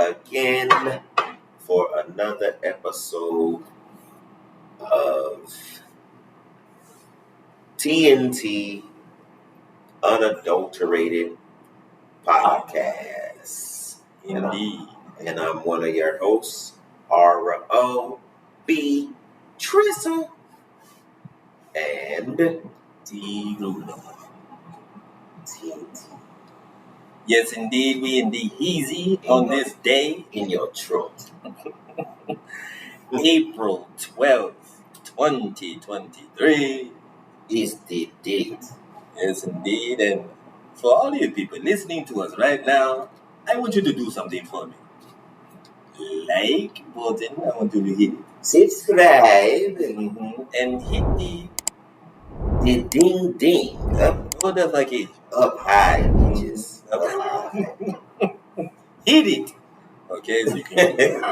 again for another episode of TNT Unadulterated Podcast. Indeed. And I'm one of your hosts, R.O.B. Trizzle and TNT. Yes, indeed, we indeed easy on this day in your throat. April 12th, 2023 is the date. Yes, indeed. And for all you people listening to us right now, I want you to do something for me. Like button, I want you to hit it. Subscribe. And hit the ding ding. What the fuck is up high, bitches. Up high. Hit it. Okay, so you can hit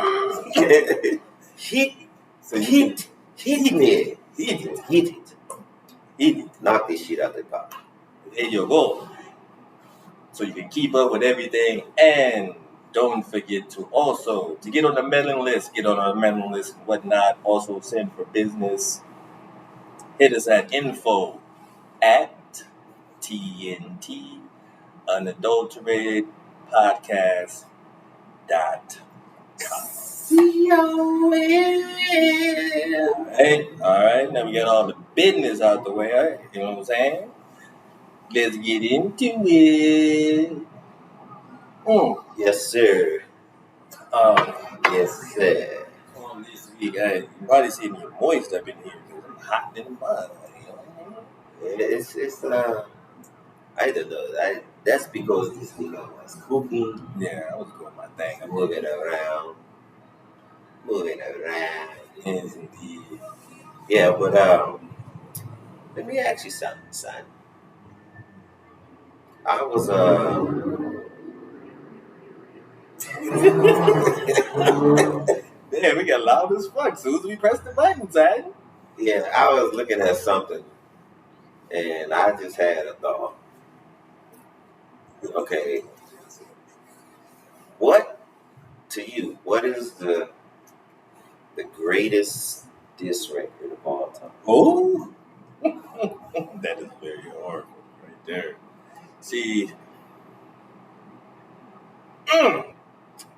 it. Knock this shit out the park. There you go. So you can keep up with everything, and don't forget to also to get on the mailing list. Get on our mailing list and whatnot. Also send for business. Hit us at info@TNTunadulteratedpodcast.com. All right. Now we got all the business out the way. Right? You know what I'm saying? Let's get into it. Yes, sir. Yes, sir. On this week, you probably see me moist up in here because I'm hot than mud. It's I don't know. That's because this week I was cooking. Yeah, I was doing my thing. I'm moving around. Yes, indeed. Yeah, but let me ask you something, son. I was Damn, we got loud as fuck. As soon as we press the button, son. Yeah, I was looking at something, and I just had a thought. Okay, what is the greatest diss record of all time? Oh, that is very horrible right there. See,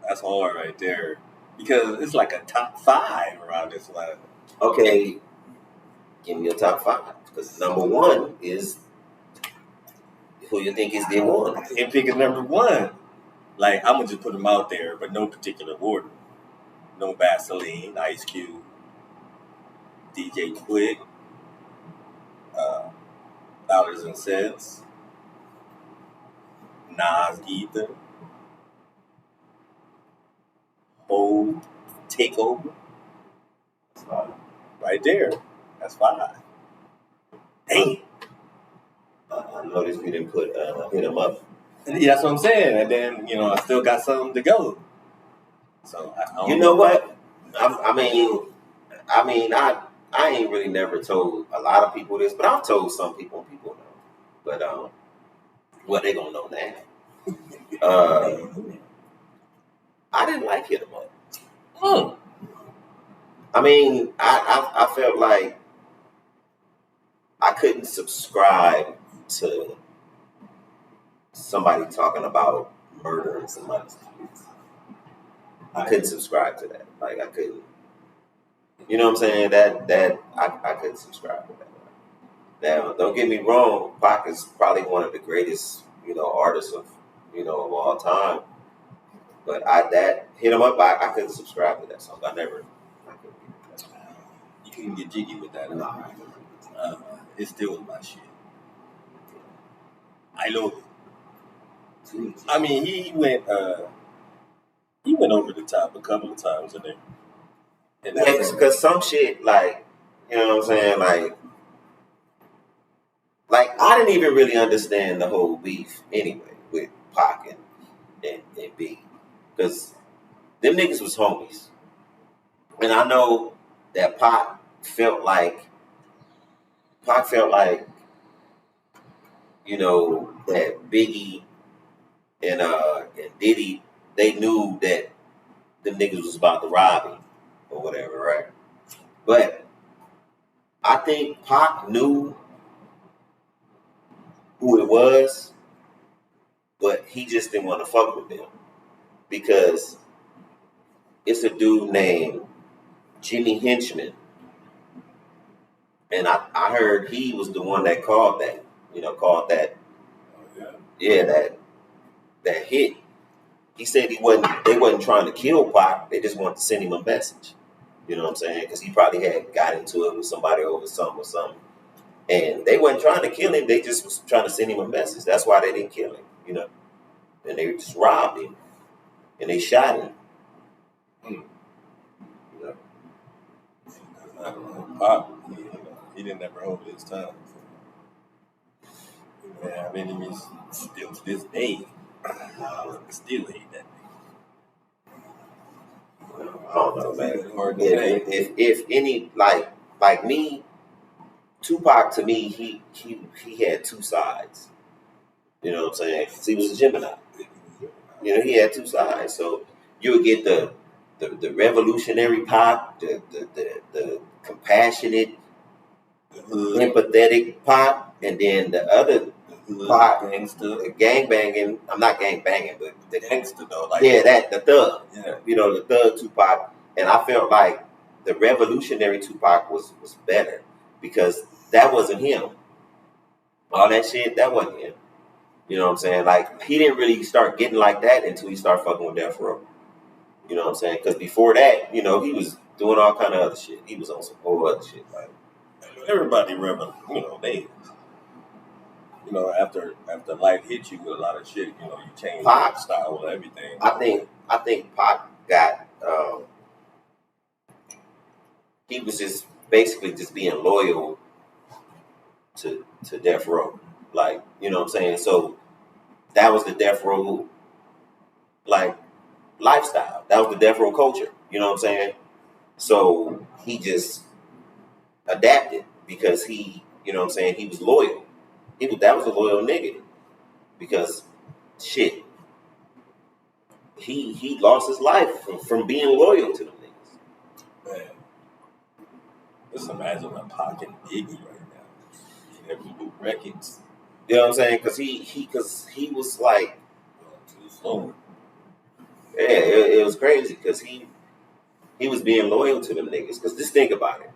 that's hard right there because it's like a top 5 around this line. Okay, give me your top 5 because number 1 is who you think is the one. And pick a number 1. Like I'm gonna just put them out there, but no particular order. No Vaseline, Ice Cube, DJ Quick, Dollars and Cents, Nas Ether, Whole Takeover. That's 5. Right there. That's 5. Damn. I noticed we didn't put hit him up. Yeah, that's what I'm saying. And then, I still got something to go. So you know what? I ain't really never told a lot of people this, but I've told some people, and people know. But well, they gonna know now. I didn't like hit 'em up. I mean, I felt like I couldn't subscribe to somebody talking about murdering somebody's kids. I couldn't subscribe to that. Like I couldn't. You know what I'm saying? That I couldn't subscribe to that. Now, don't get me wrong. Pac is probably one of the greatest, artists of all time. But that hit him up. I couldn't subscribe to that song. I couldn't get that. You can get jiggy with that. No, it still was my shit. I love it. I mean, he went over the top a couple of times in there. Yeah, because some shit, like, you know what I'm saying, like I didn't even really understand the whole beef anyway with Pac and Biggie, because them niggas was homies, and I know that Pac felt like, that Biggie and Diddy, they knew that the niggas was about to rob him or whatever, right? But I think Pac knew who it was, but he just didn't want to fuck with them because it's a dude named Jimmy Henchman. And I heard he was the one that called that, called that, that hit. He said they wasn't trying to kill Pac, they just wanted to send him a message. You know what I'm saying? Because he probably had got into it with somebody over something or something. And they wasn't trying to kill him, they just was trying to send him a message. That's why they didn't kill him, And they just robbed him. And they shot him. Pop, he didn't ever hold his tongue. Yeah, I mean, he's still to this day, still hate that I don't know, man. If any like me, Tupac to me, he had two sides. You know what I'm saying? 'Cause he was a Gemini. He had two sides. So you would get the revolutionary Pac, the compassionate, empathetic Pac, and then the other Pac, the gang banging. I'm not gang banging, but the gangster though. The thug. Yeah. The thug Tupac. And I felt like the revolutionary Tupac was better because that wasn't him. All that shit, that wasn't him. You know what I'm saying? Like, he didn't really start getting like that until he started fucking with Death Row. You know what I'm saying? Because before that, he was doing all kind of other shit. He was on some whole other shit. Like, everybody they, after life hits you with a lot of shit, you change Pac, style and everything. I think Pac got, he was just basically just being loyal to Death Row. Like, you know what I'm saying? So that was the Death Row, like, lifestyle. That was the Death Row culture. You know what I'm saying? So he just adapted because he was loyal. That was a loyal nigga because shit, he lost his life from being loyal to them niggas. Man, just imagine a Pac and Biggie right now. They never do records. You know what I'm saying? Because he was like, yeah, it was crazy because he was being loyal to them niggas. Because just think about it.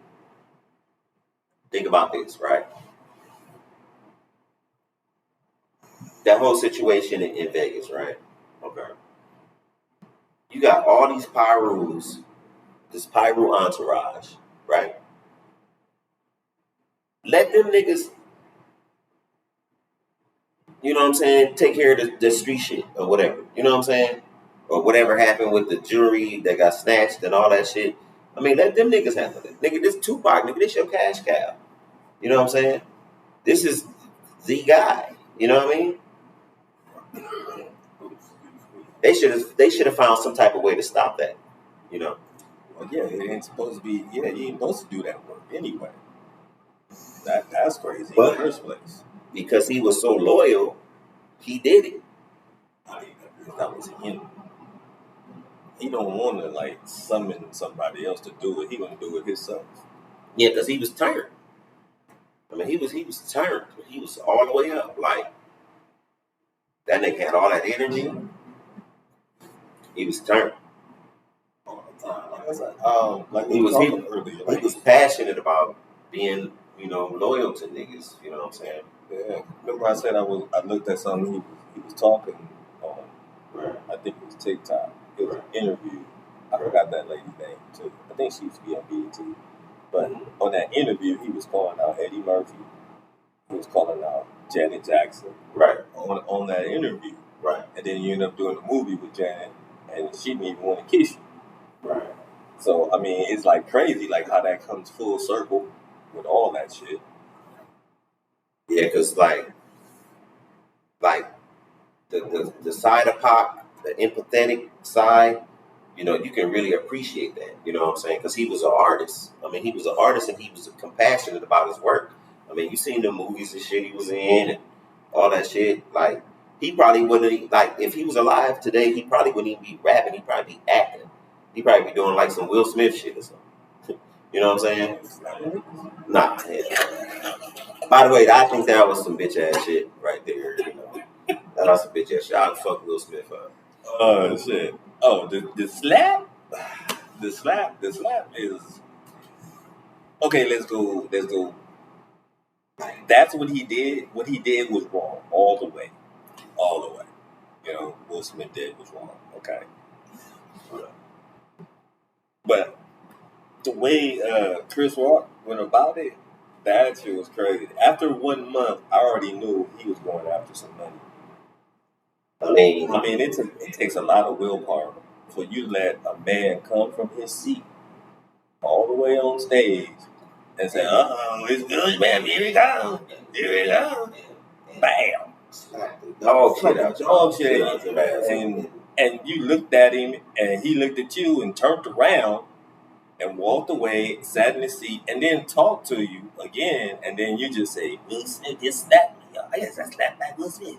Think about this, right? That whole situation in Vegas, right? Okay. You got all these Pyrus, this Pyru entourage, right? Let them niggas, you know what I'm saying, take care of the street shit or whatever. You know what I'm saying? Or whatever happened with the jewelry that got snatched and all that shit. I mean, let them niggas handle it. Nigga, this Tupac, nigga, this your cash cow. You know what I'm saying? This is the guy. You know what I mean? They should have found some type of way to stop that. Well, yeah, it ain't supposed to be. Yeah, you ain't supposed to do that work anyway. That's crazy in the first place. Because he was so loyal, he did it. That was him. He don't want to summon somebody else to do it. He gonna do it himself. Yeah, because he was turned. I mean, he was turned. He was all the way up. Like, that nigga had all that energy. He was turned. All the time. He was passionate about being, loyal to niggas. You know what I'm saying? Yeah. Remember I said I looked at something he was talking on. I think it was TikTok. It was an interview. I forgot that lady's name too. I think she used to be on BET. But on that interview, he was calling out Eddie Murphy. He was calling out Janet Jackson. Right. On that interview. Right. And then you end up doing a movie with Janet, and she didn't even want to kiss you. Right. So, I mean, it's crazy, how that comes full circle with all that shit. Yeah, because the side of Pac, the empathetic side, you can really appreciate that. You know what I'm saying? Because he was an artist. I mean, he was an artist and he was compassionate about his work. I mean, you seen the movies and shit he was in and all that shit. Like, he probably wouldn't, if he was alive today, he probably wouldn't even be rapping. He'd probably be acting. He probably be doing like some Will Smith shit or something. You know what I'm saying? Nah. Yeah. By the way, I think that was some bitch ass shit right there. You know, that was some bitch ass shit. I'd fuck Will Smith up. Oh shit! Oh, the slap, the slap is okay. Let's go. Let's go. That's what he did. What he did was wrong all the way, all the way. You know, Will Smith did was wrong. Okay, but the way Chris Rock went about it, that shit was crazy. After 1 month, I already knew he was going after some money. I mean, it takes a lot of willpower for you to let a man come from his seat all the way on stage and say, it's good, man. Here we go. Here we go. Bam. Dog shit out. Dog shit. And you looked at him and he looked at you and turned around and walked away, sat in his seat, and then talked to you again. And then you just say, Will Smith just slapped me. I guess I slapped back Will Smith.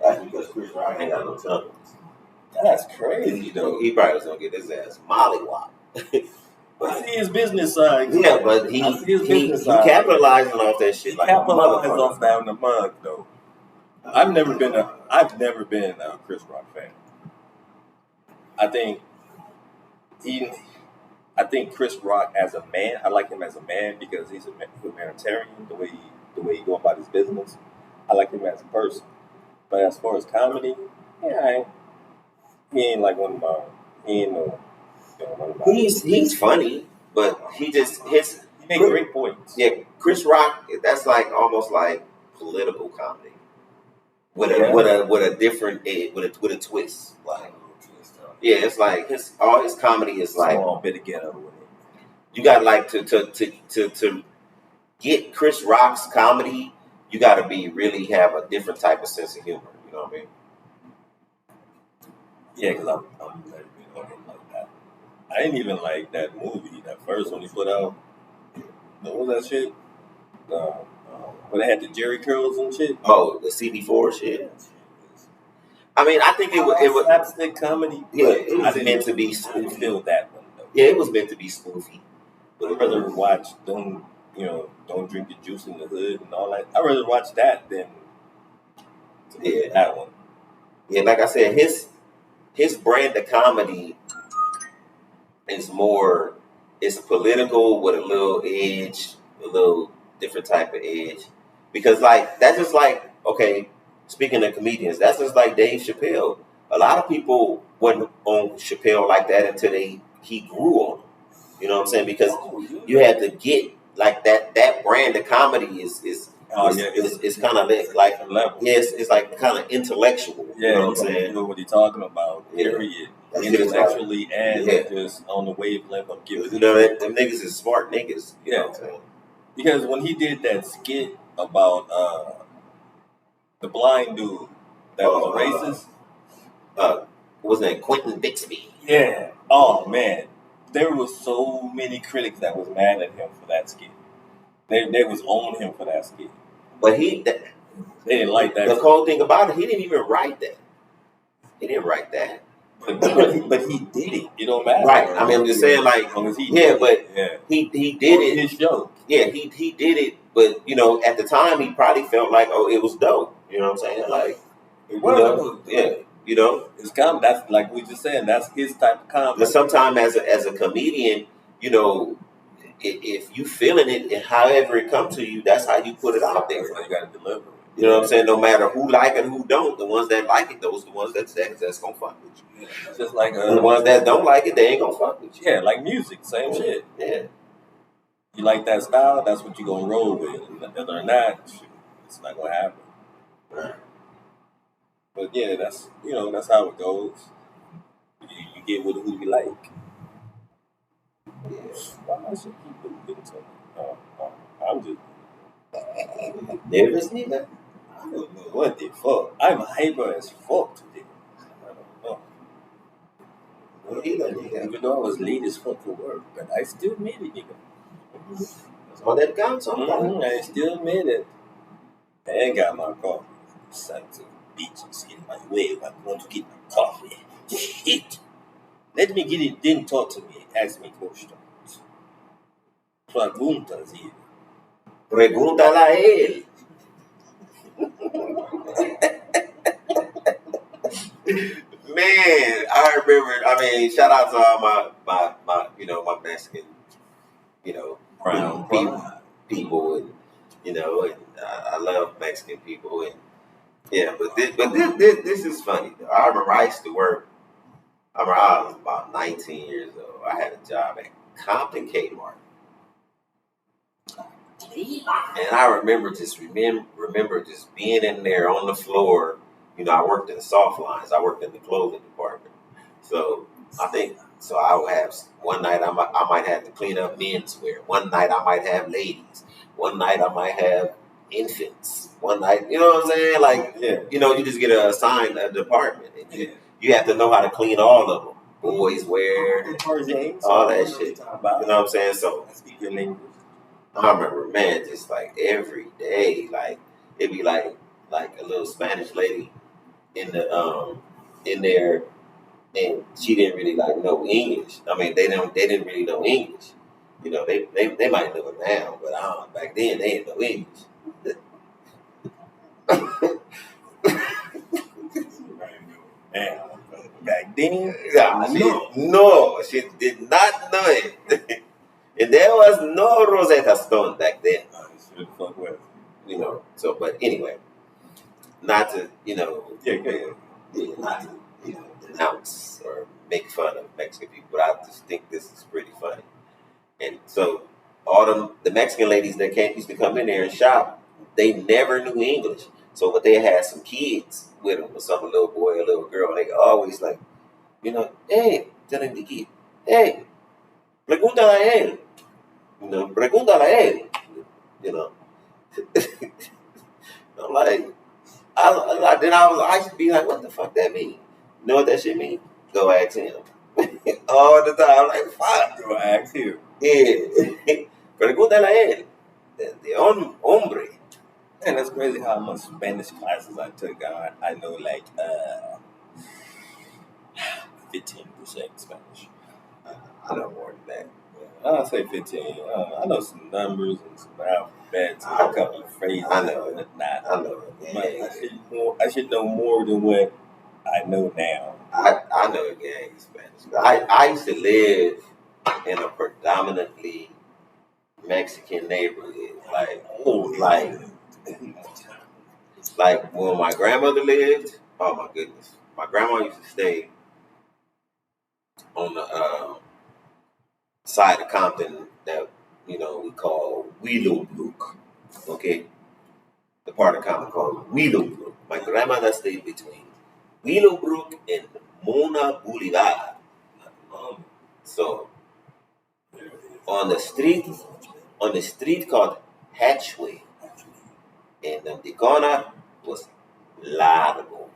That's because Chris Rock ain't got no tongue. That's crazy, though. He probably was going to get his ass mollywop. I see his business side. Yeah, but he capitalizing off that shit. Like capitalizing off that in the mug, though. I've never been a Chris Rock fan. I think Chris Rock as a man, I like him as a man because he's a humanitarian. The way he go about his business, I like him as a person. But as far as comedy, yeah, he ain't like one of my. He ain't no. He's funny, but he make great points. Yeah, Chris Rock. That's like almost like political comedy with a different with a twist. Like, yeah, it's like all his comedy is like a bit together with it. You got like to get Chris Rock's comedy. You got to really have a different type of sense of humor. You know what I mean? Yeah, because I'm never been on him like that. I didn't even like that movie, that first one he put out. What was that shit? Where they had the Jerry curls and shit. Oh, the CB4 shit. I mean, I think it was slapstick comedy. Yeah, it was meant to be spoofy. I didn't feel that one though. Yeah, it was meant to be spoofy. But I'd rather watch Don't Drink the Juice in the Hood and all that. I'd rather watch that than that one. Yeah, like I said, his brand of comedy is more, it's political with a little edge, a little different type of edge. Because like that's just like, okay, speaking of comedians, that's just like Dave Chappelle. A lot of people wasn't on Chappelle like that until he grew on them. You know what I'm saying? Because you had to get like that brand of comedy is kind of like it's like kind of intellectual. Yeah, you know what I'm saying? You know what he's talking about, period. Intellectually and just on the wavelength of giving. You know, them niggas is smart niggas. You know what I'm saying? Because when he did that skit about the blind dude that was racist, wasn't it Quentin Bixby? Yeah. Oh man, there was so many critics that was mad at him for that skit. They was on him for that skit. But they didn't like that. The cool thing about it, he didn't even write that. He didn't write that. But he did it. It don't matter. Right. I mean, I'm just saying, like, he did it. His show. Yeah, he did it. But you know, at the time, he probably felt like, oh, it was dope. You know what I'm saying? Like, you know, it's comedy. That's like we just said. That's his type of comedy. But sometimes, as a comedian, you know, if you feeling it, and however it comes to you, that's how you put it out there. That's how you got to deliver. You know what I'm saying? No matter who like it, who don't, the ones that like it, those are the ones that's gonna fuck with you. Yeah. Just like the ones that don't like it, they ain't gonna fuck with you. Yeah, like music, same shit. Yeah. You like that style, that's what you gonna roll with. Other than that, it's not gonna happen. Right. But yeah, that's how it goes. You get with who you like. Yeah. Why I should keep getting to I'm just nervous, nigga. I don't know what the fuck. I'm hyper as fuck today. I don't know. Well, even though I was late as fuck for work, but I still made it, nigga. That's all that counts. I still made it. And got my coffee. Sent to the beach and in my way. I'm going to get my coffee. Shit. let me get it. Didn't talk to me. Ask me questions. Preguntas even. Pregúntale a él. Man, I remember. I mean, shout out to all my my Mexican, Brown people, and and I love Mexican people, and yeah, but this is funny. Though. I remember I used to work. I remember I was about 19 years old. I had a job at Compton Kmart. And I remember just being in there on the floor. I worked in soft lines. I worked in the clothing department. So I would have one night I might have to clean up menswear. One night I might have ladies. One night I might have infants. One night, you know what I'm saying? Like, you just get assigned a department, and you have to know how to clean all of them. Boys wear, all that shit. You know what I'm saying? So I speak your language. I remember, man, just like every day, like it'd be like a little Spanish lady in there, and she didn't really like know English. I mean, they didn't really know English. They might know it now, but back then they didn't know English. Back then, she did not know it. And there was no Rosetta Stone back then. So, but anyway, not to, not to, denounce or make fun of Mexican people, but I just think this is pretty funny. And so, all the Mexican ladies that used to come in there and shop, they never knew English. So, but they had some kids with them, or some little boy or little girl, and they always like, hey, telling the kid, hey, pregúntale a él. Pregúntale a él. I'm like, I used to be like, what the fuck that mean? You know what that shit mean? Go ask him. All the time. I'm like, fuck. Go ask him. Yeah. Pregúntale a él. The hombre. And that's crazy how much Spanish classes I took. I know like 15% Spanish. I know more than that. I'll say 15. I know some numbers and some alphabets and a couple of phrases. I know. I know. But I should know more than what I know now. I know a gang of Spanish. I used to live in a predominantly Mexican neighborhood. Like when my grandmother lived, oh my goodness. My grandma used to stay on the side of Compton that we call Willowbrook. Okay, the part of Compton called Willowbrook. My grandmother stayed between Willowbrook and Mona Boulevard. So on the street called Hatchway, and the corner was Largo.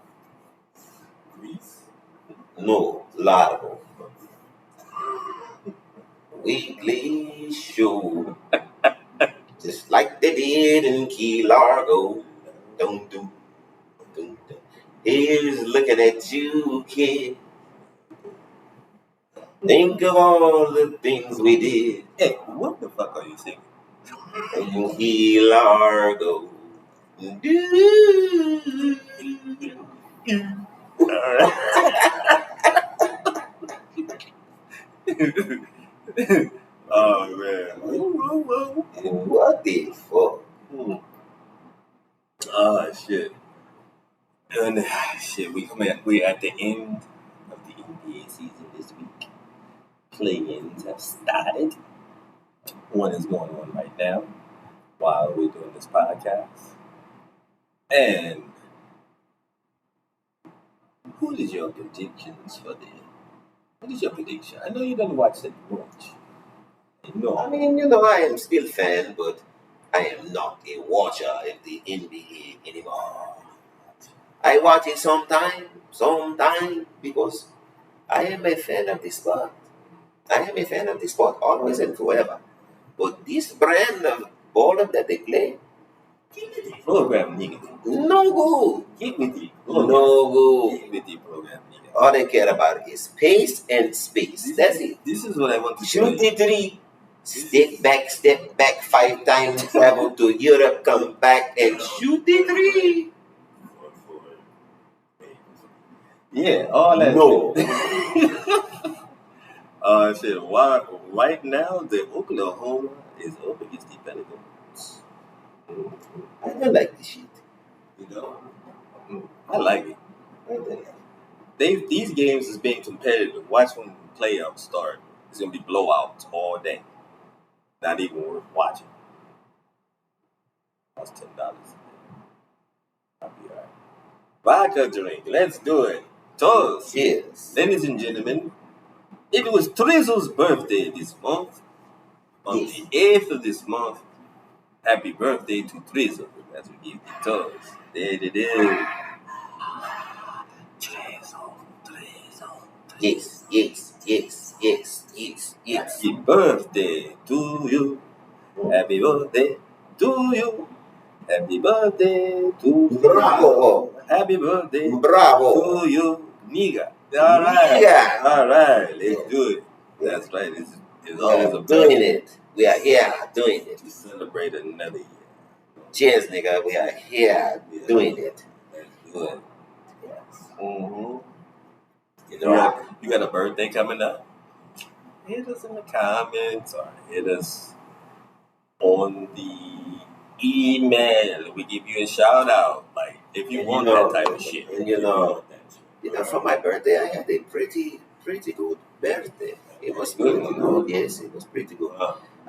No, Largo. Weekly show. Just like they did in Key Largo. Dum, dum, dum, dum. Here's looking at you, kid. Think of all the things we did. Hey, what the fuck are you singing? In Key Largo. Oh man. What the fuck? Oh shit. And shit, we at the end of the NBA season this week. Play-ins have started. One is going on right now while we're doing this podcast. And what is your predictions for the? What is your prediction? I know you don't watch that much. No. I mean, I am still a fan, but I am not a watcher of the NBA anymore. I watch it sometime, because I am a fan of the sport. I am a fan of the sport, always and forever. But this brand of ball that they play, Program nigga. no good. Get with the No good. Get with the program nigga. All they care about is pace and space. That's it. This is what I want to Shoot say. the three. Step back 5 times, travel to Europe, come back and shoot the three. Yeah, all that. No. Shit. Why? Right now, the Oklahoma is up against the Pelicans. I don't like this shit. You know, I like it. I don't like it. These games is being competitive. Watch when the playoffs start. It's gonna be blowouts all day. Not even worth watching. That's $10. I'll be alright. Vodka drink. Let's do it. Toast. Cheers. Ladies and gentlemen, it was Trizzle's birthday this month. On Yes. the 8th of this month, happy birthday to Trizzle. As we give the toast. There it is. Yes, yes, yes, yes, yes, yes. Happy birthday to you. Happy birthday to you. Happy birthday to Bravo. Happy birthday Bravo. to you, nigga. All right. Yeah. All right. Let's do it. That's right. It's We always are a doing birthday it. We are here doing it. to celebrate another year. Cheers, nigga. We are here doing it. Let's do it. Yes. Mm-hmm. Rock. You got a birthday coming up? Hit us in the comments or hit us on the email. We give you a shout out. Like if you want that type of shit. And you know, for my birthday, I had a pretty good birthday. It was pretty good. Yes, it was pretty good.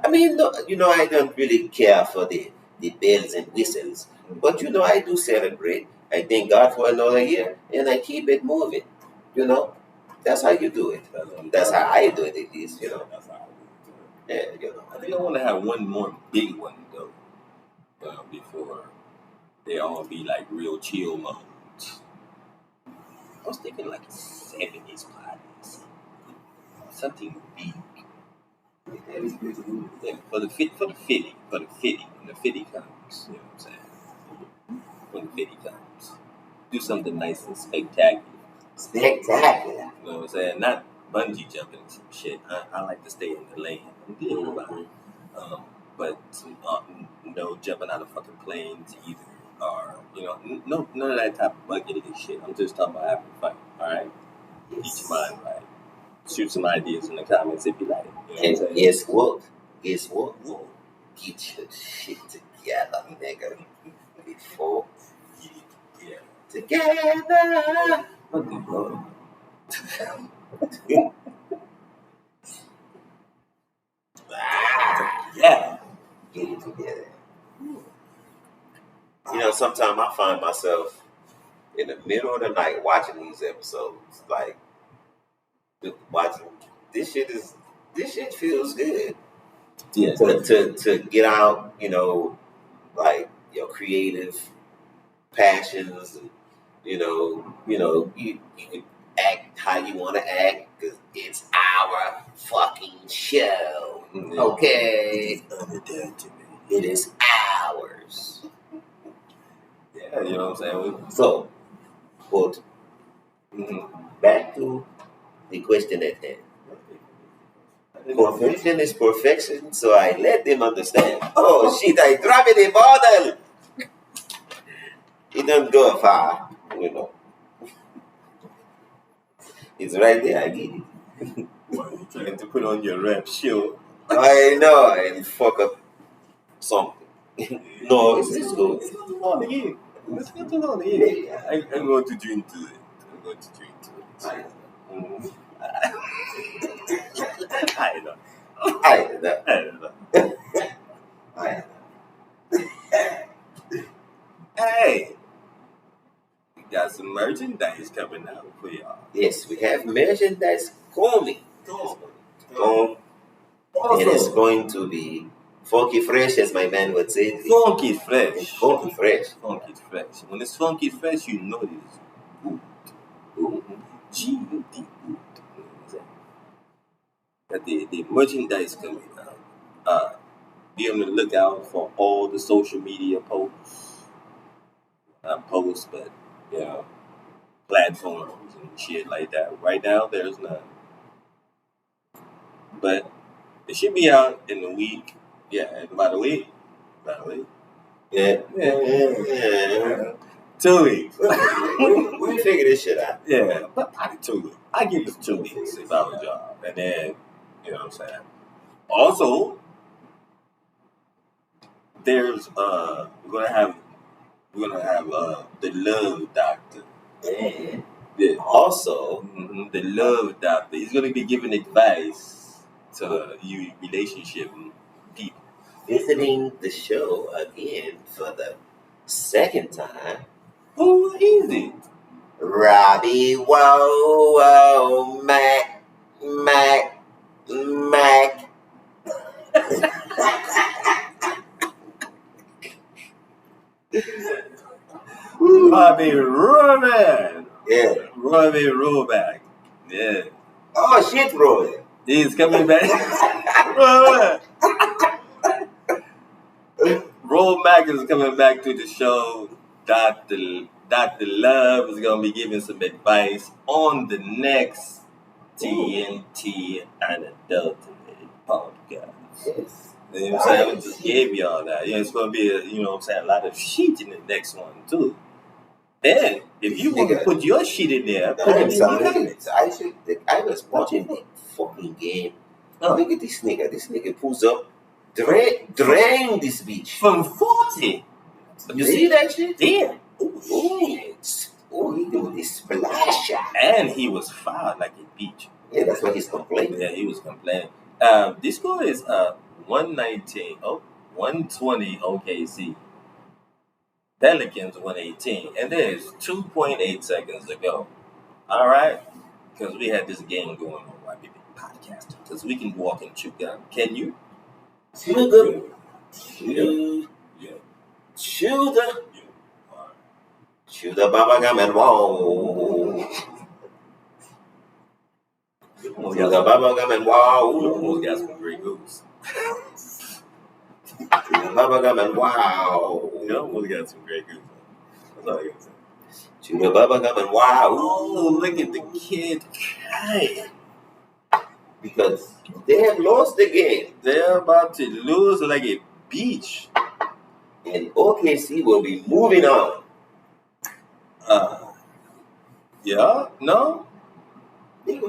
I mean, no, I don't really care for the bells and whistles, but I do celebrate. I thank God for another year, and I keep it moving. That's how you do it. That's how I do it. At least, That's how I do it. Yeah, I think I want to have one more big one though, before they all be like real chill modes. I was thinking like a 70s parties, something big. Yeah, for the 50, when the 50 comes, you know what I'm saying? When the 50 comes, do something nice and spectacular. spectacular. You know what I'm saying? Not bungee jumping and some shit. I like to stay in the lane. I'm good about it. But no jumping out of fucking planes either. Or, no, none of that type of bucket shit. I'm just talking about having fun. All right? Keep your mind right. Shoot some ideas in the comments if you like. You know what I'm And saying? guess what? Get your shit together, nigga. Before Yeah. together. What the fuck? Yeah. Get it together. Sometimes I find myself in the middle of the night watching these episodes, like watching this shit feels good. Yeah. To get out, like your creative passions, and you can act how you want to act because it's our fucking show. Yeah. Okay, Unadulterated. it is ours. Yeah, you know what I'm saying? So, but back to the question at hand. Perfection is perfection, so I let them understand. Oh shit, I dropped the bottle. It don't go far, It's right there, I get it. Why you trying to put on your rap show? I know, and fuck up something. No, it's good. It's going on again. Let's get to know again. Yeah. I'm going to drink to it. I'm going to drink to it. I know. I know. I know. Hey, we got some merchandise coming out for y'all. Yes, we have merchandise coming. And it's Also, going to be funky fresh, as my man would say. funky fresh. Funky fresh. Funky fresh. When it's funky fresh, you know it's good. G-U-D, good. But the merchandise coming out. Be on the lookout for all the social media posts. Not posts, but platforms and shit like that. Right now, there's none. But it should be out in a week. Yeah, in about a week. About a week. Yeah. 2 weeks. We figure this shit out. Yeah, but I 2 weeks. I give it 2 weeks if I was y'all. And then, you know what I'm saying? Also, there's we're gonna have the love doctor. And Yeah. also, The love doctor. He's gonna be giving advice to you relationship people. visiting the show again for the second time, Who is it? Robbie Whoa Mac Mac Mac. Robbie Roman. Yeah. Robbie Roback. Yeah. Oh shit, bro. He's coming back. Roman. Romack is coming back to the show. Dr. Love is going to be giving some advice on the next TNT Unadulterated podcast. Yes. You know what I'm saying? I just gave y'all that. Yeah, it's going to be, you know what I'm saying, a lot of shit in the next one, too. And if you want to put your shit in there, put it in the comments. I was watching the fucking game. Look at this nigga. This nigga pulls up, drain this bitch. From 40. You see that shit? Damn. Oh, he doing this splash. And he was fouled like a beach. Yeah, that's what he's complaining. Yeah, he was complaining. This score is 119. 120 OKC. Pelicans 118. And there's 2.8 seconds to go. All right? Because we had this game going on while we been podcasting. Because we can walk and chew gum. Can you? Chew the. Chew the baba gum and wow. Chew the baba gum and wow. You almost got some great goose. Chew the baba gum and wow. You almost got some great goose. That's all I gotta say. Chew the baba gum and wow. Oh, look at the kid crying. Because they have lost the game. They're about to lose like a beach. And OKC will be moving on. Yeah? No? They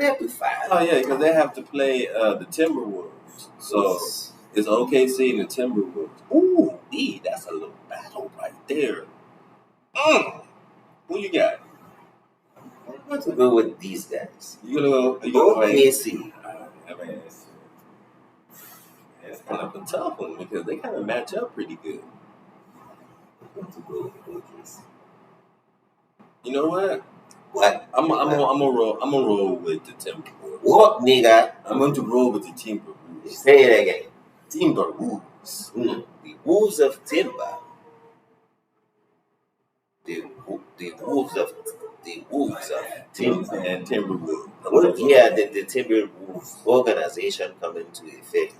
have to fight. Oh, yeah, because they have to play the Timberwolves. So it's OKC and the Timberwolves. Ooh, that's a little battle right there. Who you got? I'm going to go with these guys. You gonna go? OKC. I mean, it's kind of a tough one because they kind of match up pretty good. I'm going to go with OKC. You know what? What? I'm gonna roll with the Timberwolves. What, nigga? I'm going to roll with the Timberwolves. Say it again. Timberwolves. The Wolves of Timber. The Wolves of Timber. And Timberwolves. What year did the Timberwolves organization come into effect?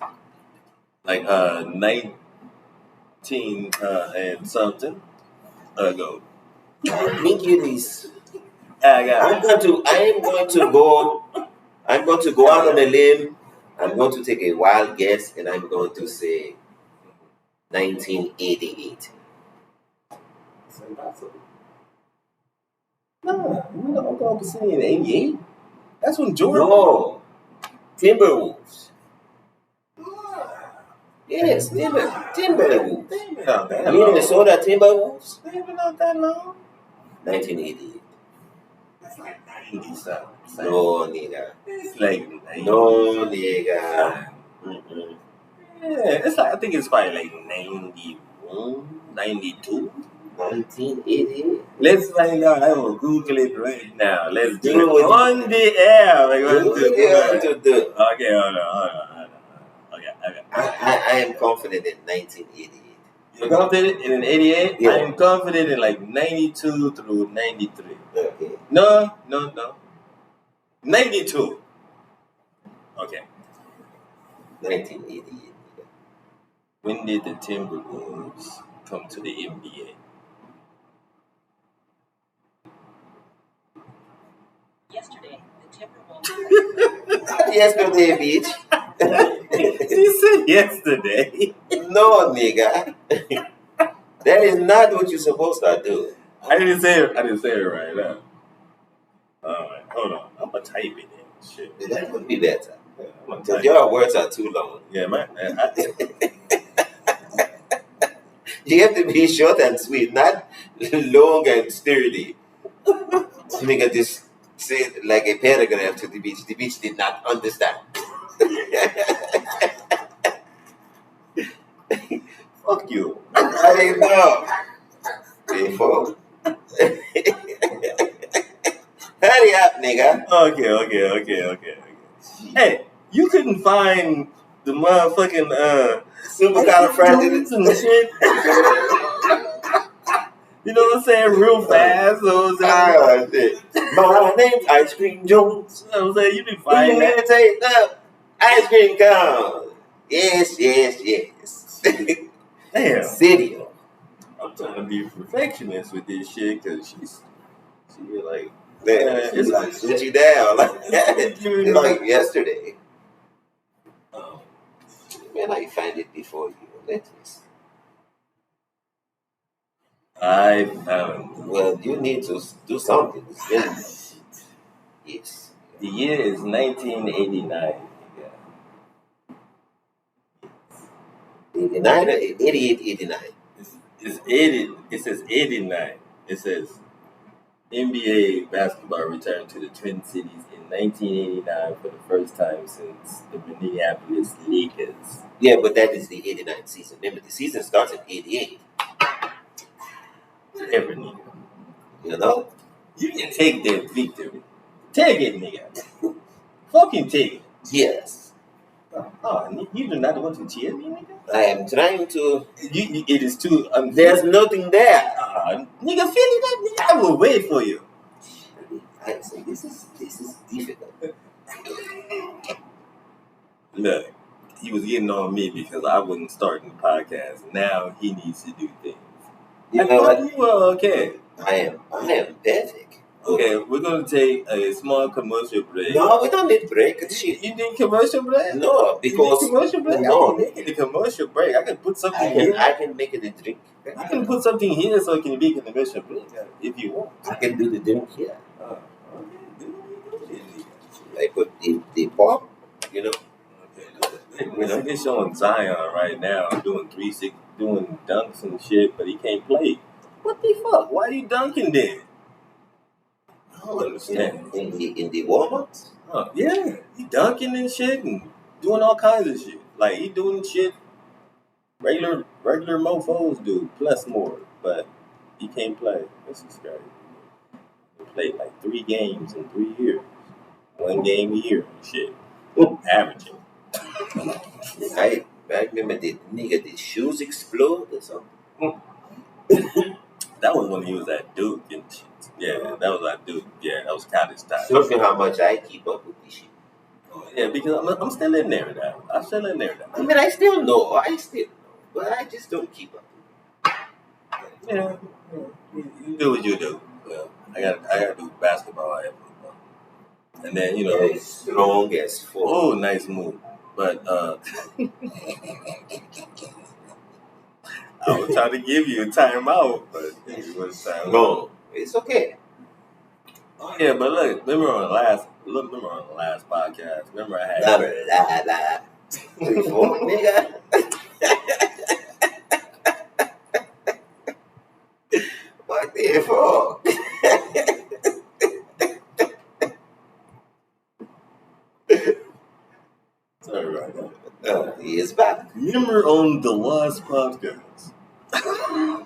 Like 19 and something ago. I think it is. I got I'm going to go out on a limb. I'm going to take a wild guess, and I'm going to say 1988. It's impossible. No, I'm going to say in 88. That's when Jordan. No, Timberwolves. Yes, Timberwolves. They've been out that long. Minnesota Timberwolves. They've been out that long. 1988. It's like 90 something. No, nigga. It's like 90. No, nigga. Mm-mm. Yeah, it's like, I think it's probably like 91, 92. 1988. Let's find out. I will Google it right now. Let's do Do it it. on the air. We're going to do it. Do it. Okay, hold on. Okay. I am confident in 1988. You're confident in 88? Yeah. I am confident in like 92 through 93. Okay. No. 92. Okay. 1988. When did the Timberwolves come to the NBA? Not yesterday, bitch. She said yesterday. No, nigga. That is not what you're supposed to do. I didn't say it. I didn't say it right now. Alright, hold on. I'm gonna type it in. Shit. That would be better. Yeah, I'm gonna Because type your words are too long. Yeah, man. You have to be short and sweet, not long and sturdy. Nigga just said like a paragraph to the beach. The beach did not understand. Fuck you. I know. Before. Hurry up, nigga. Okay. Hey, you couldn't find the motherfucking Supercalifragilistic and shit. You know what I'm saying? Real fast. So shit. My name's Ice Cream Jones. you know what I'm saying? You didn't When find you that. meditate up, ice cream comes. Yes. Damn. City. I'm trying to be perfectionist with this shit because she be like, It's like sit you down. It's like yesterday. oh, Man, I find it before you. Let us. I found Well, you need to do something. Yes. the year is 1989. 89 or 88, 89. It's 80. It says 89. It says NBA basketball returned to the Twin Cities in 1989 for the first time since the Minneapolis Lakers. Yeah, but that is the 89 season. Remember, the season starts in 88. Every nigga. You know? You can take that victory. Take it, nigga. Fucking take it. Yes. Oh, you do not want to cheer me, nigga? I am trying to. It is too There's nothing there. nigga, feel it up, nigga. I will wait for you. I say this is difficult. Look, he was getting on me because I wasn't starting the podcast. Now he needs to do things. You know what? You were okay. I am perfect. Okay, we're gonna take a small commercial break. No, we don't need break. Shit. You need commercial break? No, because you need commercial break? no, I can make it a commercial break. I can put something here. I can make it a drink. I can put something here so it can be a commercial break if you want. I can do the drink here. Okay, do it. I put the pop, you know. Okay, he's showing Zion right now doing 360, doing dunks and shit, but he can't play. What the fuck? Why are you dunking then? I don't understand. In the warm-ups? Yeah, he dunking and shit and doing all kinds of shit. Like he doing shit regular mofos do, plus more, but he can't play. This is crazy. He played like 3 games in 3 years. 1 game a year and shit. Averaging. I remember the nigga, the shoes explode or something. That was when he was at Duke and shit. Yeah, that was at Duke. Yeah, that was college time. Shows me how much I keep up with this shit. Yeah, because I'm still in there now. I'm still in there now. I mean, I still know, but I just don't keep up. Yeah, you do what you do. Well, I gotta do basketball and football. And then, you know, As strong as fuck. oh, nice move. But I was trying to give you a timeout, but it was time. No, it's okay. Oh yeah, but look, remember on the last podcast, remember I had 3, 4, nigga. What the fuck? Sorry about that. He is back. Remember on the last podcast, that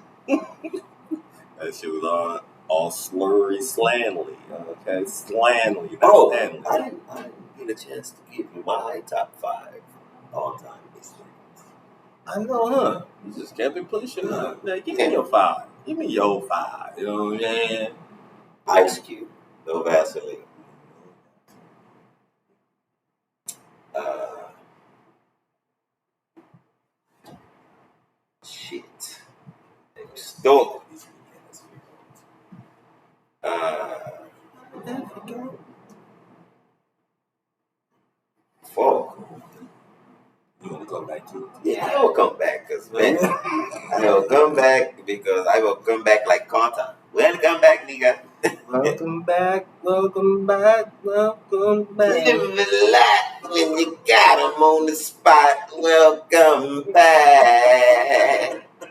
shit was all slurry, slanly. Okay, slanly. Not Oh, Stanley. I didn't get a chance to give you my top 5 all-time listeners. I know, huh? You just kept it pushing. Huh? Yeah, give me your 5. Give me your 5. You know what I'm saying? Ice Cube, no Vaseline. Shit. Stole. 4. You want to come back to it? Yeah, I will come back because man, I will come back because I will come back like Carter. Welcome back, nigga. Welcome back, welcome back, welcome back. Live a lot when you got 'em on the spot. Welcome back. I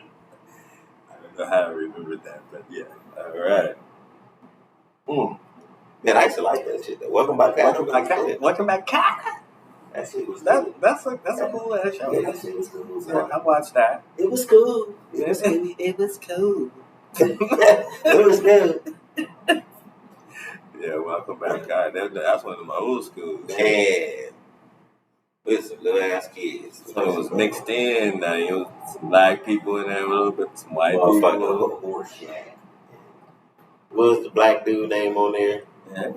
don't know how I remember that, but yeah. All right. Man, I used to like that shit though. Welcome back, Welcome back, Cat. Welcome back, Cat. That shit was That's cool. a cool ass show. Yeah, that shit was cool. Yeah, I watched that. It was cool. It was cool. It was cool. It was good. Yeah, welcome back, Cat. That's one of my old schools. Man. With some little ass kids. So it was mixed in. It was some black people in there a little bit, some white people. Horse shit. What was the black dude name on there? Yeah,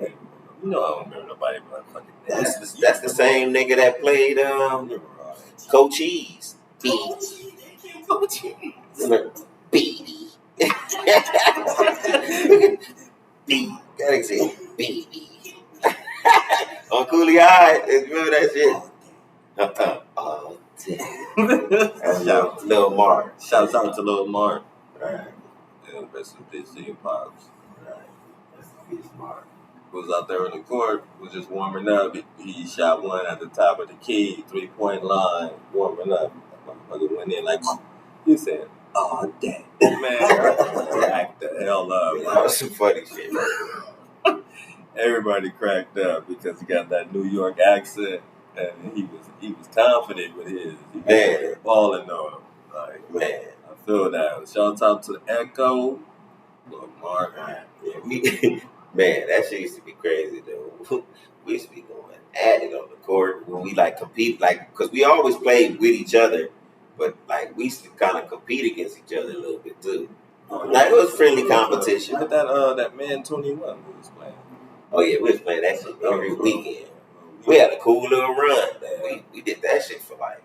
you know I don't remember nobody but fucking names. That's the same nigga that played Cochise. Baby. B. Gotta say baby. On Coolie High. Remember that shit? Oh, damn. Lil Mark. Shouts out to Lil Mark. Right. Yeah, rest in peace to your pops. Right. Rest in peace, Mark. Was out there in the court, was just warming up. He shot one at the top of the key, 3-point line, warming up. Motherfucker went in like, you said, oh, damn. Man, cracked the hell up. That was some funny shit. Everybody cracked up because he got that New York accent, and he was confident with his. He was balling on him. Like, man, I feel that. Shout out to Echo, Lil Mark. Yeah, man, that shit used to be crazy though. We used to be going at it on the court when we like compete, like because we always played with each other, but like we used to kind of compete against each other a little bit too. Like it was friendly competition. Like that man 21 we was playing. Oh yeah, we was playing that shit every weekend. We had a cool little run. We did that shit for like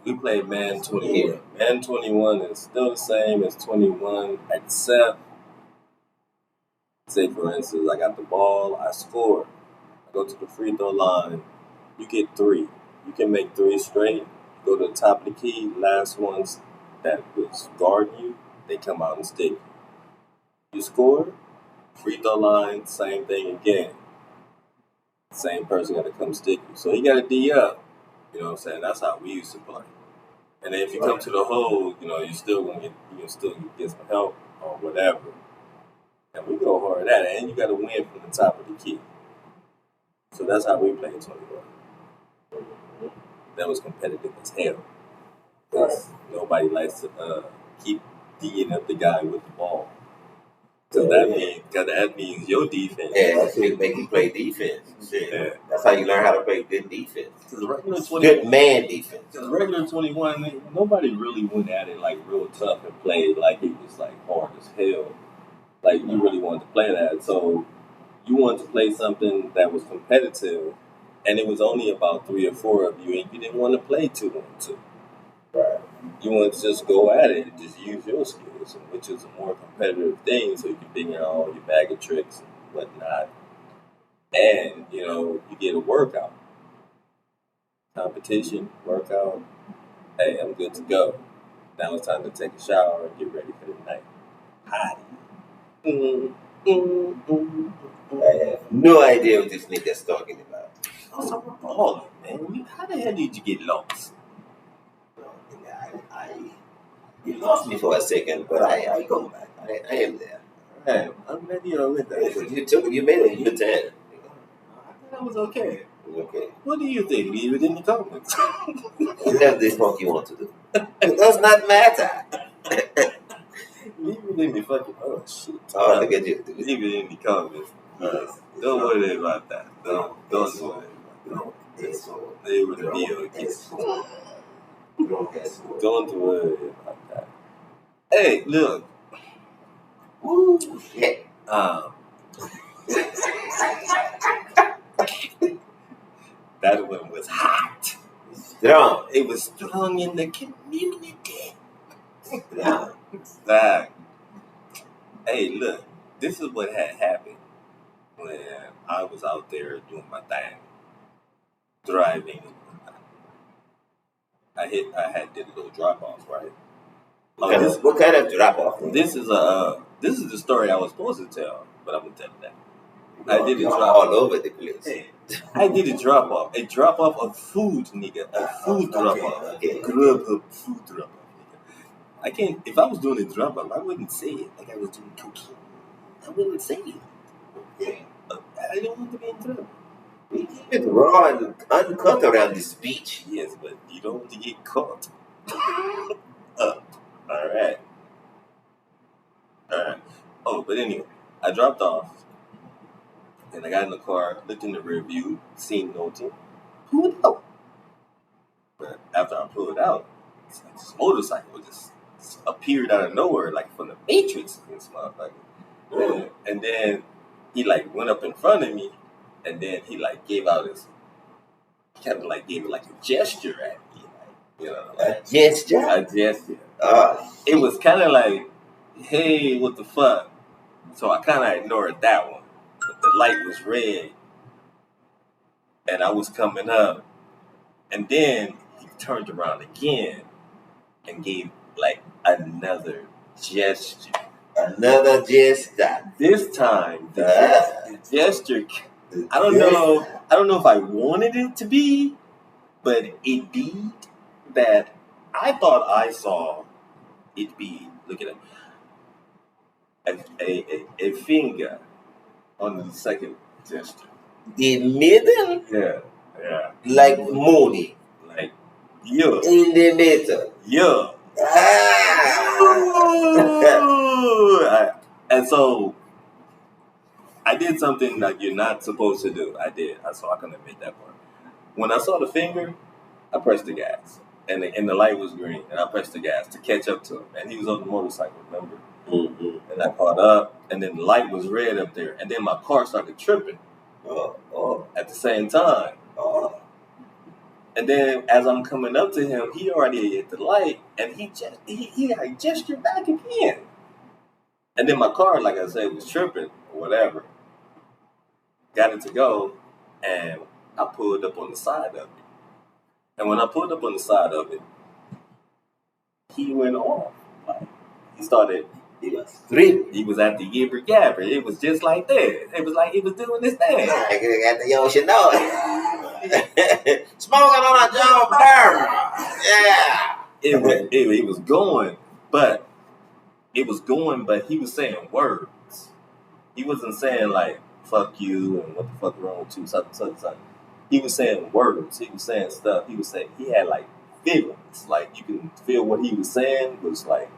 we played Man 21. Yeah. Man 21 is still the same as 21, except say for instance, I got the ball, I score, I go to the free throw line, you get 3. You can make 3 straight. Go to the top of the key, last ones that was guarding you, they come out and stick. You score, free throw line, same thing again. Same person got to come stick you. So he got to D up. You know what I'm saying? That's how we used to play. And then if you come to the hole, you still gonna get some help or whatever. And we go hard at it. And you got to win from the top of the key. So that's how we played 21. That was competitive as hell. Because nobody likes to keep D'ing up the guy with the ball. Because that means your defense. Yeah, that's what make you play defense. Yeah. That's how you learn how to play good defense. Good man defense. Because regular 21, nobody really went at it like real tough and played like it was like hard as hell. Like you really wanted to play that. So you wanted to play something that was competitive, and it was only about 3 or 4 of you, and you didn't want to play 2-on-2. Right. You want to just go at it and just use your skills, which is a more competitive thing, so you can figure out all your bag of tricks and whatnot. And, you get a workout. Competition, workout. Hey, I'm good to go. Now it's time to take a shower and get ready for the night. Hottie. I have no idea what this nigga's talking about. Also, we're balling, man. How the hell did you get lost? You lost me for a second, but I go back. I am there. Hey, I'm glad you're with us. You made it. You 10. I thought that was okay. Okay. What do you think? Leave it in the comments. Whatever the fuck you want to do. It does not matter. Leave it in the fucking shit. Oh, look at you. Leave it in the comments. Don't worry about that. Don't worry about that. They would be okay. Don't worry about that. Hey, look. Woo, shit. That one was hot. Strong. It was strong in the community. Yeah. Hey, look. This is what had happened when I was out there doing my thing. driving. I did a little drop off, right? What kind of drop off? This is the story I was supposed to tell, but I'm gonna tell you that. I did a drop all over the place. Hey, I did a drop off of food, nigga, a food drop off, Grubhub food drop off, nigga. I can't. If I was doing a drop off, I wouldn't say it like I was doing cocaine. I wouldn't say it. I don't want to be in trouble. We keep it raw and uncut around this beach. Yes, but you don't want to get caught. All right. Oh, but anyway, I dropped off, and I got in the car, looked in the rear view, seen nothing, pulled out. But after I pulled out, it's like this motorcycle just appeared out of nowhere, like from the Matrix, this motherfucker. And then he like went up in front of me, and then he like gave out his, kind of like gave like a gesture at me, like, you know, like, a gesture. It was kind of like, hey, what the fuck? So I kind of ignored that one. But the light was red, and I was coming up, and then he turned around again and gave like another gesture. Another gesture. This time, the gesture. I don't know if I wanted it to be, but it did. That I thought I saw it be. Look at it. A finger on the second gesture. The middle? Yeah. Like Mooney. Like, yeah. In the middle. Yeah. And so I did something that you're not supposed to do. I did. So I can admit that part. When I saw the finger, I pressed the gas. And the light was green. And I pressed the gas to catch up to him. And he was on the motorcycle, remember? Mm-hmm. And I caught up. And then the light was red up there. And then my car started tripping. At the same time. And then as I'm coming up to him, he already hit the light. And he like gestured back again. And then my car, like I said, was tripping or whatever. Got it to go. And I pulled up on the side of it. And when I pulled up on the side of it, he went off. Like, he started. He was tripping. He was at the gibber gabber. It was just like that. It was like he was doing this thing. Got the yo should know it. Smoking on a Joe Burr. Yeah. It was going, but he was saying words. He wasn't saying like fuck you and what the fuck wrong with you, something. He was saying words. He was saying stuff. He had like feelings. Like you can feel what he was saying was like,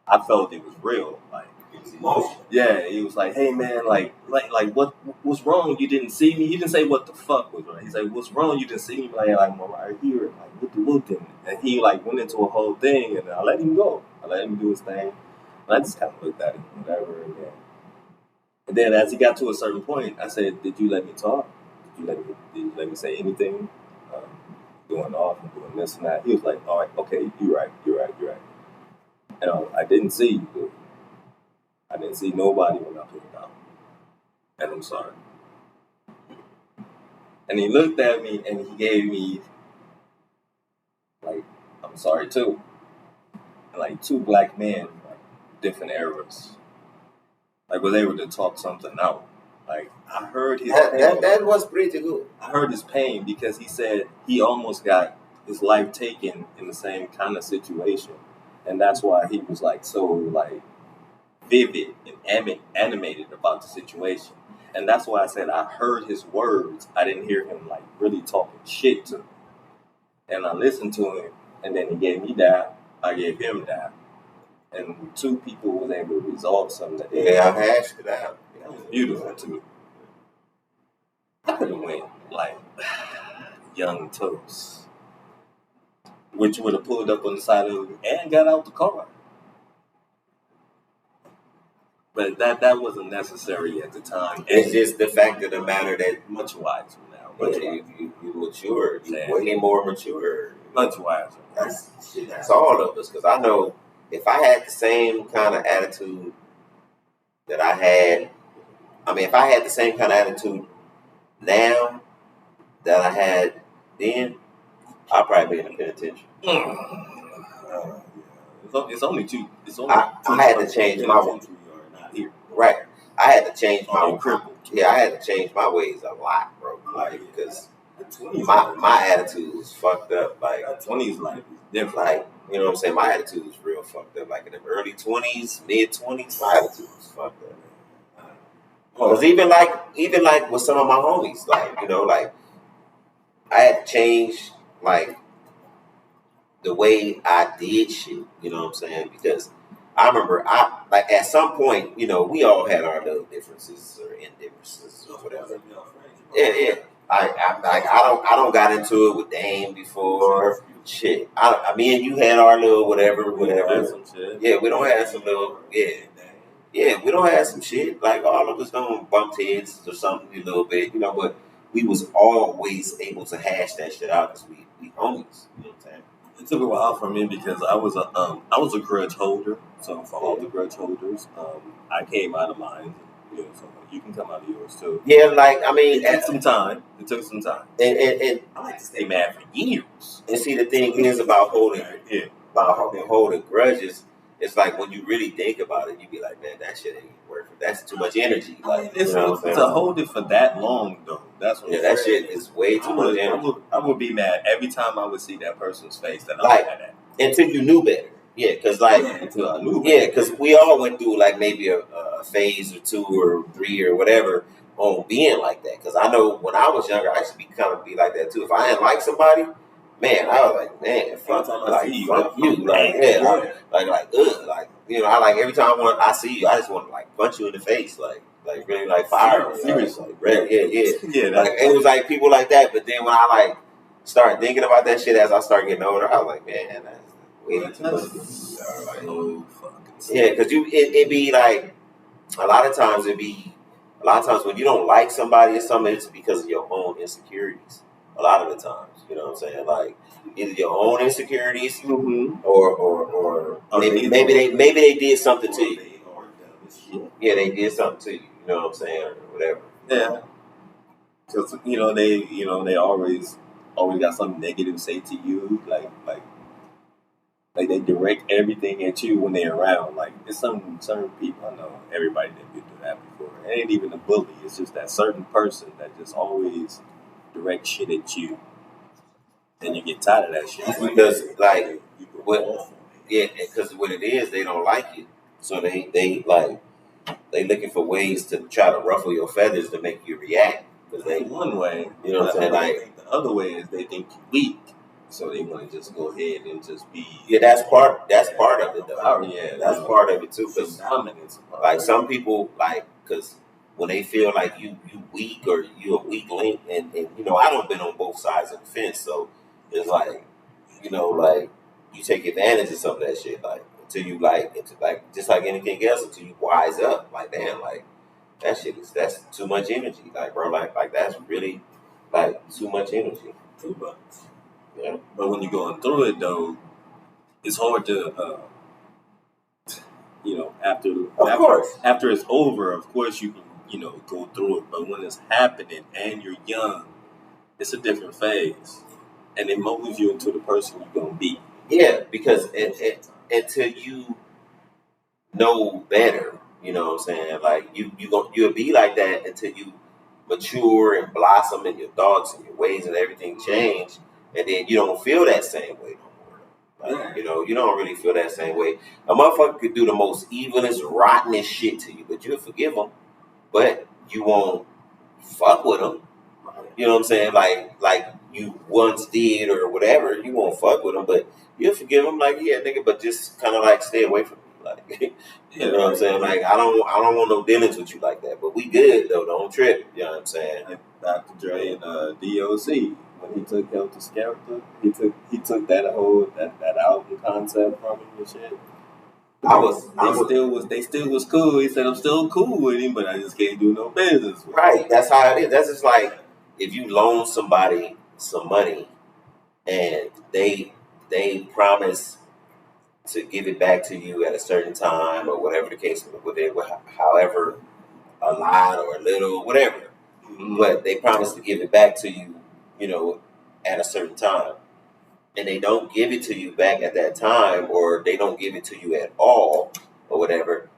I felt it was real. Like it was emotional. Yeah, he was like, hey man, like what's wrong? You didn't see me? He didn't say what the fuck was wrong. He's like, what's wrong? You didn't see me? Like I'm right here, like what the thing. And he like went into a whole thing, and I let him go. I let him do his thing. And I just kind of looked at him, whatever. And then as he got to a certain point, I said, did you let me talk? Did you let me say anything? Going off and doing this and that. He was like, all right, okay, you're right. And I didn't see you, dude. I didn't see nobody when I pulled out. And I'm sorry. And he looked at me and he gave me, like, I'm sorry too. And like two black men, like, different eras. Like, was able to talk something out. Like, I heard his pain. That was pretty good. I heard his pain because he said he almost got his life taken in the same kind of situation. And that's why he was like so like vivid and animated about the situation. And that's why I said I heard his words. I didn't hear him like really talking shit to me. And I listened to him, and then he gave me that. I gave him that. And two people was able to resolve something. I hashed it out. That was beautiful too. I could have went like Young Toast, which would have pulled up on the side of me and got out the car. But that wasn't necessary at the time. It's just the fact of the matter that much wiser now. You mature. You're way more mature. Much wiser. That's all of us. Because I know if I had the same kind of attitude that I had, if I had the same kind of attitude now that I had then I'll probably be in the penitentiary. It's only two. It's only I had to change my ways. Not here. Right. I had to change my crippled. Yeah, I had to change my ways a lot, bro. Like because my attitude was fucked up. Like 20s life is different. Like, you know what I'm saying? My attitude was real fucked up. Like in the early 20s, mid 20s, my attitude was fucked up. Because even like with some of my homies, like, you know, like I had to change like the way I did shit, you know what I'm saying? Because I remember I like at some point, you know, we all had our little differences or indifferences or whatever. Yeah. I don't got into it with Dame before. Shit. Me and you had our little whatever. Yeah, we don't have some little Yeah, we don't have some shit. Like all of us don't bump heads or something a little bit, you know, but we was always able to hash that shit out because we homies. You know what I'm saying? It took a while for me because I was a grudge holder. So for all the grudge holders, I came out of mine. You know, so you can come out of yours too. Yeah, like I mean, it took some time. And I like to stay mad for years. And see, the thing is about holding grudges. It's like when you really think about it, you be like, man, that shit ain't worth it. That's too much energy. Like, it's to hold it for that long though. That's what that shit is way too much energy. I would be mad every time I would see that person's face that I like mad at. Until you knew better. Yeah, because until I knew better. Yeah, because we all went through like maybe a phase or 2 or 3 or whatever on being like that. Because I know when I was younger, I used to be like that too. If I didn't like somebody, man, I was like, man, fuck you, like, yeah, like, ugh, like, you know, I like every time I see you, I just want to like punch you in the face, like really like fire, seriously, like, yeah, like it was like people like that. But then when I like started thinking about that shit as I started getting older, I was like, man, that's way too much. Yeah, because it be like a lot of times when you don't like somebody or something, it's because of your own insecurities. A lot of the times, you know what I'm saying? Like either your own insecurities, or maybe they did something to you. Yeah, they did something to you. You know what I'm saying, or whatever. Yeah, because they always got something negative to say to you, like they direct everything at you when they're around. Like it's certain people, I know everybody didn't do that before. It ain't even a bully. It's just that certain person that just always directs shit at you, and you get tired of that shit. Because because what it is, they don't like you, so they looking for ways to try to ruffle your feathers to make you react. Because they one way, you know what I'm saying. Like the other way is they think you're weak. So they want to just go ahead and just be. Yeah, that's part of it though. Yeah, that's part of it too. Because dominance. Like some people, like, because when they feel like you weak or you a weak link, and you know, I don't been on both sides of the fence, so it's like, you know, like you take advantage of some of that shit, like until you just like anything else, until you wise up, like damn, like that's too much energy, like bro, like that's really like too much energy. Too much. Yeah. But when you're going through it, though, it's hard to, after it's over, of course you can, go through it. But when it's happening and you're young, it's a different phase. And it molds you into the person you're going to be. Yeah, because until you know better, you know what I'm saying? Like, you'll be like that until you mature and blossom in your thoughts and your ways and everything change. And then you don't feel that same way no more. Like, you don't really feel that same way. A motherfucker could do the most evilest, rottenest shit to you, but you'll forgive them. But you won't fuck with them. You know what I'm saying? Like you once did or whatever. You won't fuck with them, but you'll forgive them. Like, yeah, nigga, but just kind of like stay away from me. Like, you know what I'm saying? Like, I don't want no dealings with you like that. But we good though. Don't trip. You know what I'm saying? Like Dr. Dre and DOC. When he took Helter's character, he took that whole that album concept from him and shit. They still was cool. He said I'm still cool with him, but I just can't do no business with him. Right, that's how it is. That's just like if you loan somebody some money and they promise to give it back to you at a certain time or whatever the case, however a lot or a little, whatever. Mm-hmm. But they promise to give it back to you, at a certain time, and they don't give it to you back at that time, or they don't give it to you at all, or whatever,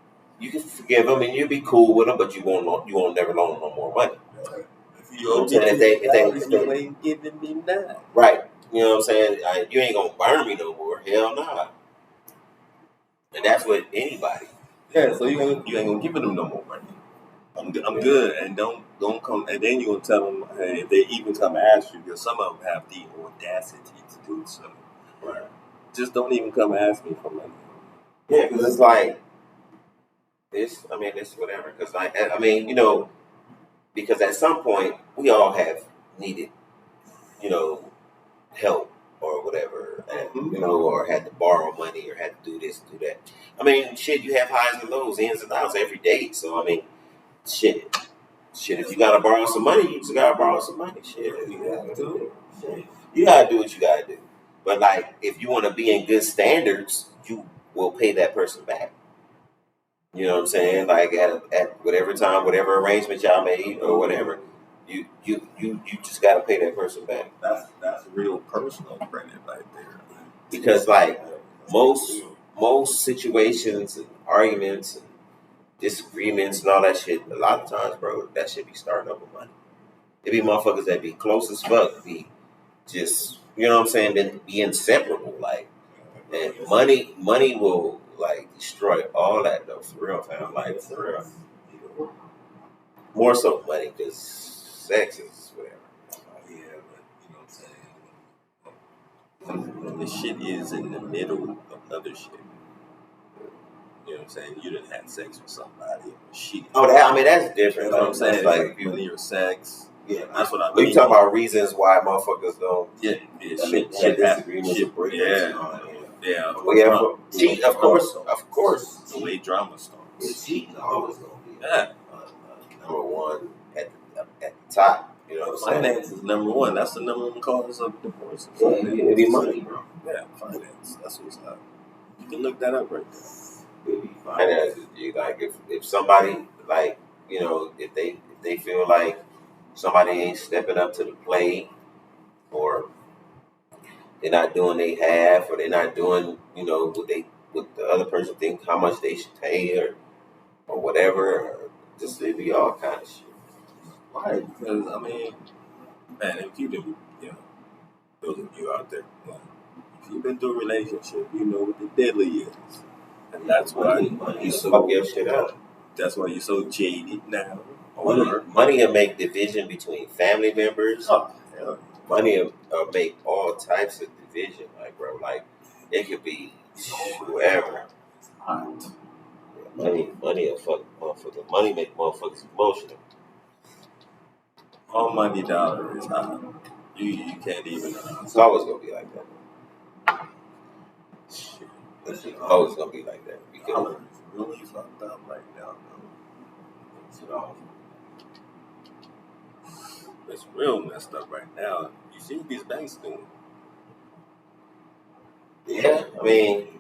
you can forgive them and you'll be cool with them, but you won't never loan them no more money. If you owe me $2,000, you ain't giving me none. Right. You know what I'm saying? You ain't gonna burn me no more. Hell nah. And that's what anybody. Yeah, so you ain't gonna give them no more money. I'm good, and don't come. And then you gonna tell them, hey, if they even come ask you, because some of them have the audacity to do so. Right. Just don't even come ask me for money. Yeah, because it's like this. I mean, it's whatever. Because I mean, you know, because at some point we all have needed, you know, help or whatever, and you know, or had to borrow money or had to do this, do that. I mean, shit, you have highs and lows, ins and outs every day. So I mean, shit. If you gotta borrow some money, you just gotta borrow some money. Shit, you gotta do what you gotta do. But like, if you want to be in good standards, you will pay that person back. You know what I'm saying? Like at whatever time, whatever arrangement y'all made or whatever, you just gotta pay that person back. That's real personal credit right there. Because like most situations and arguments and disagreements and all that shit, a lot of times, bro, that shit be starting over money. It be motherfuckers that be close as fuck, be just, you know what I'm saying, then be inseparable. Like, and money will like destroy all that though, for real, fam. Like, for real. More so money, because sex is whatever. Yeah, but you know what I'm saying? When the shit is in the middle of other shit. You know what I'm saying? You didn't have sex with somebody. Shit. Oh, I mean, that's different. You know what I'm saying? Like, if you your sex. Yeah, that's what I mean. You talking about reasons why motherfuckers don't. Yeah, shit disagreements. Yeah. Well, yeah, cheat, of course. The way drama starts. Cheating always gonna be number one at the top. You know what I'm saying? Finance is number one. That's the number one cause of divorce. Yeah, it be money, bro. Yeah, finance. That's what's up. You can look that up right there. Finances, like if somebody, like, you know, if they feel like somebody ain't stepping up to the plate, or they're not doing they half, or they're not doing, you know, what the other person think how much they should pay, or whatever, or just it be all kind of shit. Right, because I mean, man, if you've been, you know, those of you out there, if you've been through a relationship, you know what the deadly is, and that's why you fuck your shit up. That's why you're so jaded now. Money will make division between family members. Oh, yeah. Money will make all types of division, like, bro. Like, it could be whoever. Money will fuck motherfuckers. Money make motherfuckers emotional. Almighty dollar is high. You can't even. It's always gonna be like that. It's always gonna be like that. Because it's really fucked up right now, though. It's real messed up right now. You see what these banks doing? Yeah, I mean,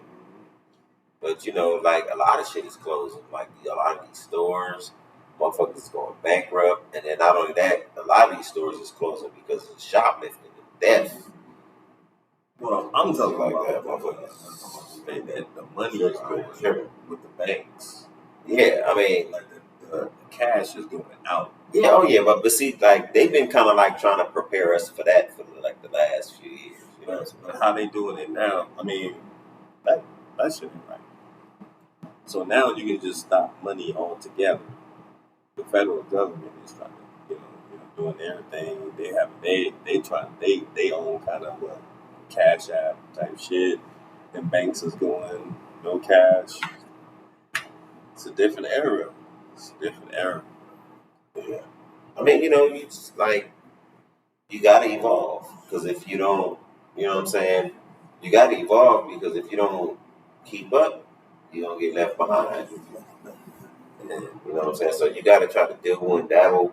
but you know, like, a lot of shit is closing. Like, a lot of these stores, motherfuckers is going bankrupt, and then not only that, a lot of these stores is closing because of shoplifting and theft. Well, I'm talking like that, motherfuckers. That the money is going with the banks. Yeah, I mean, like the cash is going out. Yeah, oh yeah, but see, like, they've been kind of like trying to prepare us for that for like the last few years. You know, but how they doing it now? I mean, that shit ain't right. So now you can just stop money altogether. The federal government is trying to, doing their thing. They own kind of a cash app type shit, and banks is going no cash. It's a different era. Yeah. I mean, you know, you just, like, you gotta evolve, because if you don't, you know what I'm saying, you gotta evolve, because if you don't keep up, you don't get left behind. And, you know what I'm saying? So you gotta try to dabble and dabble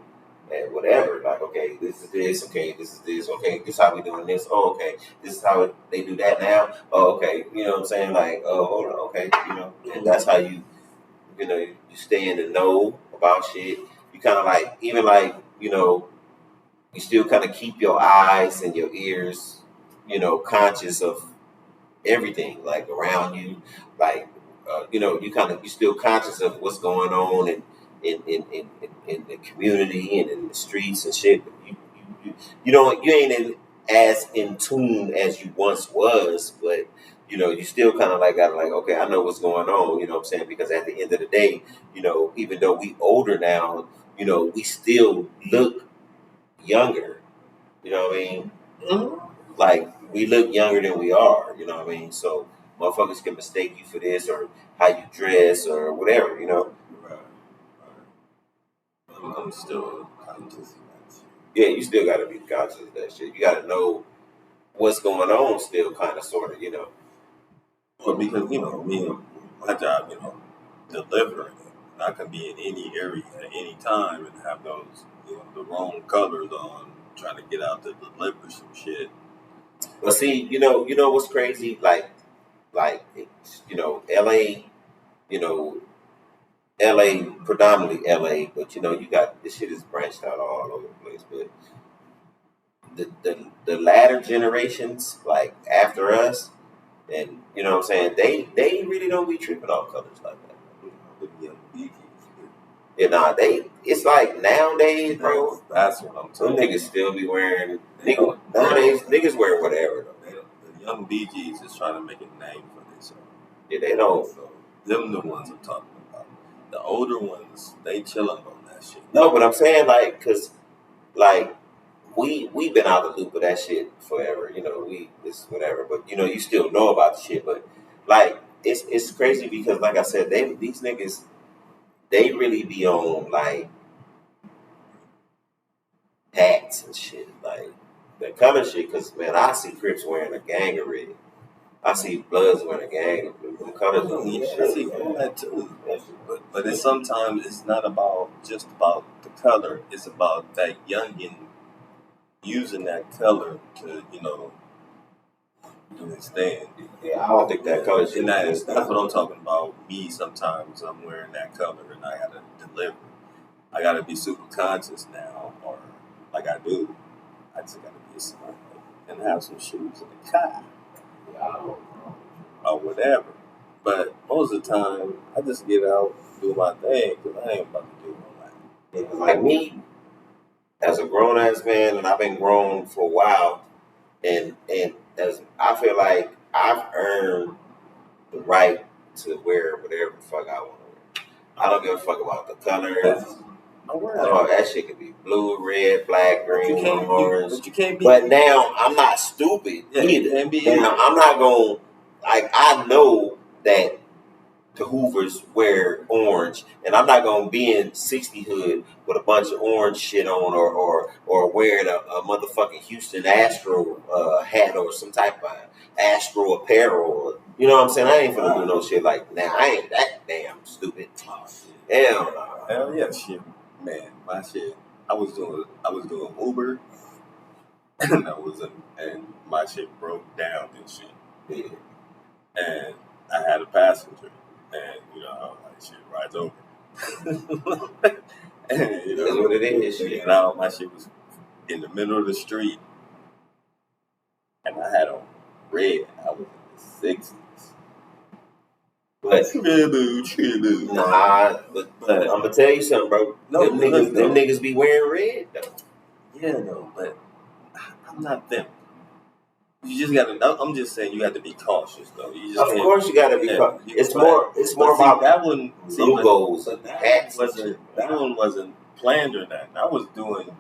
and whatever. Like, okay, this is this. Okay, this is this. Okay, this is how we doing this. Oh, okay, this is how they do that now. Oh, okay, you know what I'm saying? Like, oh, hold on, okay, you know, and that's how you know, you stay in the know about shit. You kind of like, even like, you know, you still kind of keep your eyes and your ears, conscious of everything like around you, like you still conscious of what's going on in the community and in the streets and shit. But you ain't as in tune as you once was, but you still kind of like got like, okay, I know what's going on. You know what I'm saying? Because at the end of the day, even though we older now, we still look younger. You know what I mean? Like we look younger than we are, you know what I mean? So motherfuckers can mistake you for this or how you dress or whatever, Right. I'm still conscious of that shit. Yeah, you still gotta be conscious of that shit. You gotta know what's going on still kinda sorta. Well, because me and my job, delivering. I can be in any area at any time and have those, the wrong colors on, trying to get out to deliver some shit. But see, what's crazy? LA, you know, LA, predominantly LA, but you got this shit is branched out all over the place. But the latter generations, like after us, and you know what I'm saying, they really don't be tripping on colors like that. Yeah, nah, it's like nowadays, bro. That's what I'm Some talking niggas still be wearing nowadays. Niggas wear whatever though. The young BGs is trying to make a name for themselves. Yeah, they don't. So them the ones I'm talking about. The older ones, they chilling on that shit. No, but I'm saying like, cause like we been out the loop of that shit forever. It's whatever. But you still know about the shit. But like it's crazy because like I said, these niggas they really be on like hats and shit, like the color shit. Cause man, I see Crips wearing a gang of red. I see Bloods wearing a gang of blue. Them colors don't mean shit. I see all that too. But it's sometimes it's not about just about the color. It's about that youngin using that color to do his thing. Yeah, I don't think that color shit. And that's what I'm talking about. Me sometimes I'm wearing that color and I gotta deliver. I gotta be super conscious now, or like I do. I just gotta be smart and have some shoes in the car or whatever. But most of the time, I just get out, do my thing, because I ain't about to do all that. Like me, as a grown ass man, and I've been grown for a while, and as I feel like I've earned the right to wear whatever the fuck I want to wear. I don't give a fuck about the color. Oh, that shit could be blue, red, black, green, orange. But you can't be. But now I'm not stupid either. Now I'm not going. Like I know that the Hoovers wear orange, and I'm not gonna be in 60 hood with a bunch of orange shit on, or wearing a motherfucking Houston Astro hat or some type of Astro apparel. You know what I'm saying? I ain't finna do no shit like that. I ain't that damn stupid. Hell no. Hell yeah, shit, man. My shit. I was doing Uber, and my shit broke down and shit. Yeah. And I had a passenger, and how like shit rides over. And That's what it is. Shit. Now my shit was in the middle of the street, and I had on red. I was in the 60s. But Tribu. nah, but I'm gonna tell you something, bro. No, them niggas be wearing red though. Yeah, no, but I'm not them. You just gotta. I'm just saying you have to be cautious, though. Of course, you gotta be cautious. It's more about that one. Logos and hats. That one wasn't planned or that. I was doing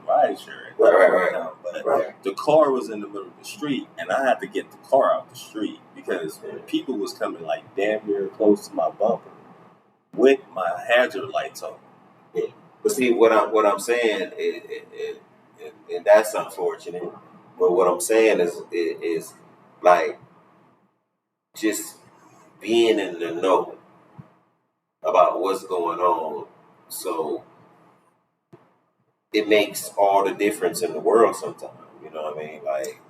ride sharing. Right. But the car was in the middle of the street, and I had to get the car out the street because people was coming like damn near close to my bumper with my hazard lights on. Yeah. But see, what I'm saying and that's unfortunate. But what I'm saying is like just being in the know about what's going on, so it makes all the difference in the world. Sometimes, you know what I mean? Like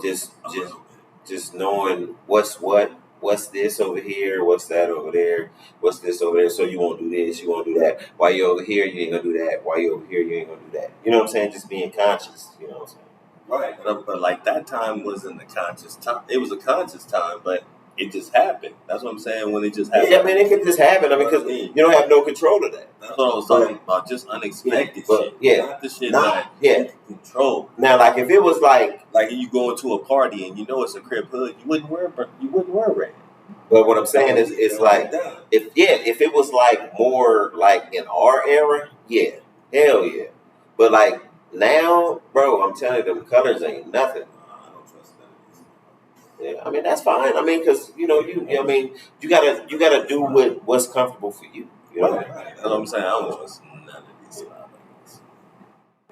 just knowing what's what, what's this over here? What's that over there? What's this over there? So you won't do this, you won't do that. While you're over here, you ain't gonna do that. While you're over here, you ain't gonna do that. You know what I'm saying? Just being conscious. You know what I'm saying? Right, but like that time wasn't a conscious time. It was a conscious time, but it just happened. That's what I'm saying. When it just happened. Yeah, I mean, it could just happen. I mean, because you don't have no control of that. That's what I was talking about. Just unexpected shit. Yeah, not the shit not, that yeah. you can control. Now, like if it was like you go into a party and you know it's a crib hood, you wouldn't wear red. But what I'm saying is, it's like if it was like more like in our era, yeah, hell yeah. But like now, bro, I'm telling you, them colors ain't nothing. I don't trust that. Yeah, I mean that's fine. I mean, because I mean, you gotta do what's comfortable for you. You know, right. That's what I'm saying. I don't trust none of these things.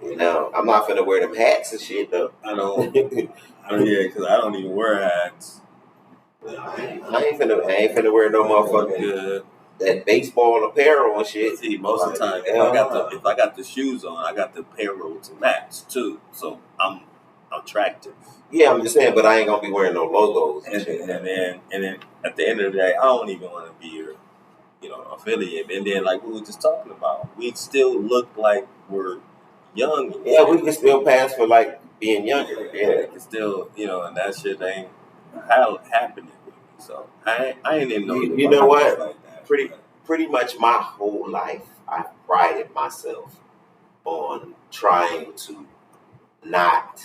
You know, I'm not finna wear them hats and shit though. I don't. Yeah, because I don't even wear hats. I ain't finna wear no motherfucking that baseball apparel and shit. See, most of the time, if I got the shoes on, I got the apparel to match too. So I'm attractive. Yeah, I'm just saying, but I ain't gonna be wearing no logos and shit. And then at the end of the day, I don't even want to be your, affiliate. And then like we were just talking about, we still look like we're young. Yeah, we can still pass for like being younger. Yeah, it's still, and that shit ain't happening with me. So I ain't even know. You know what? Like that. Pretty much my whole life, I've prided myself on trying to not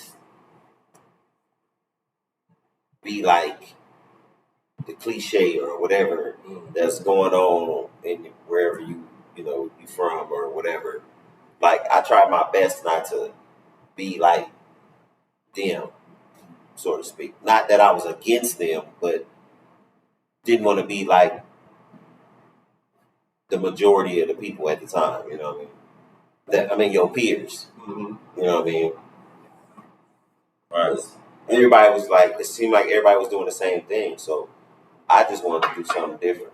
be like the cliche or whatever that's going on in wherever you from or whatever. Like I try my best not to be like them, so to speak. Not that I was against them, but didn't want to be like the majority of the people at the time. You know what I mean? Your peers. Mm-hmm. You know what I mean? Right. Everybody was like, it seemed like everybody was doing the same thing. So I just wanted to do something different.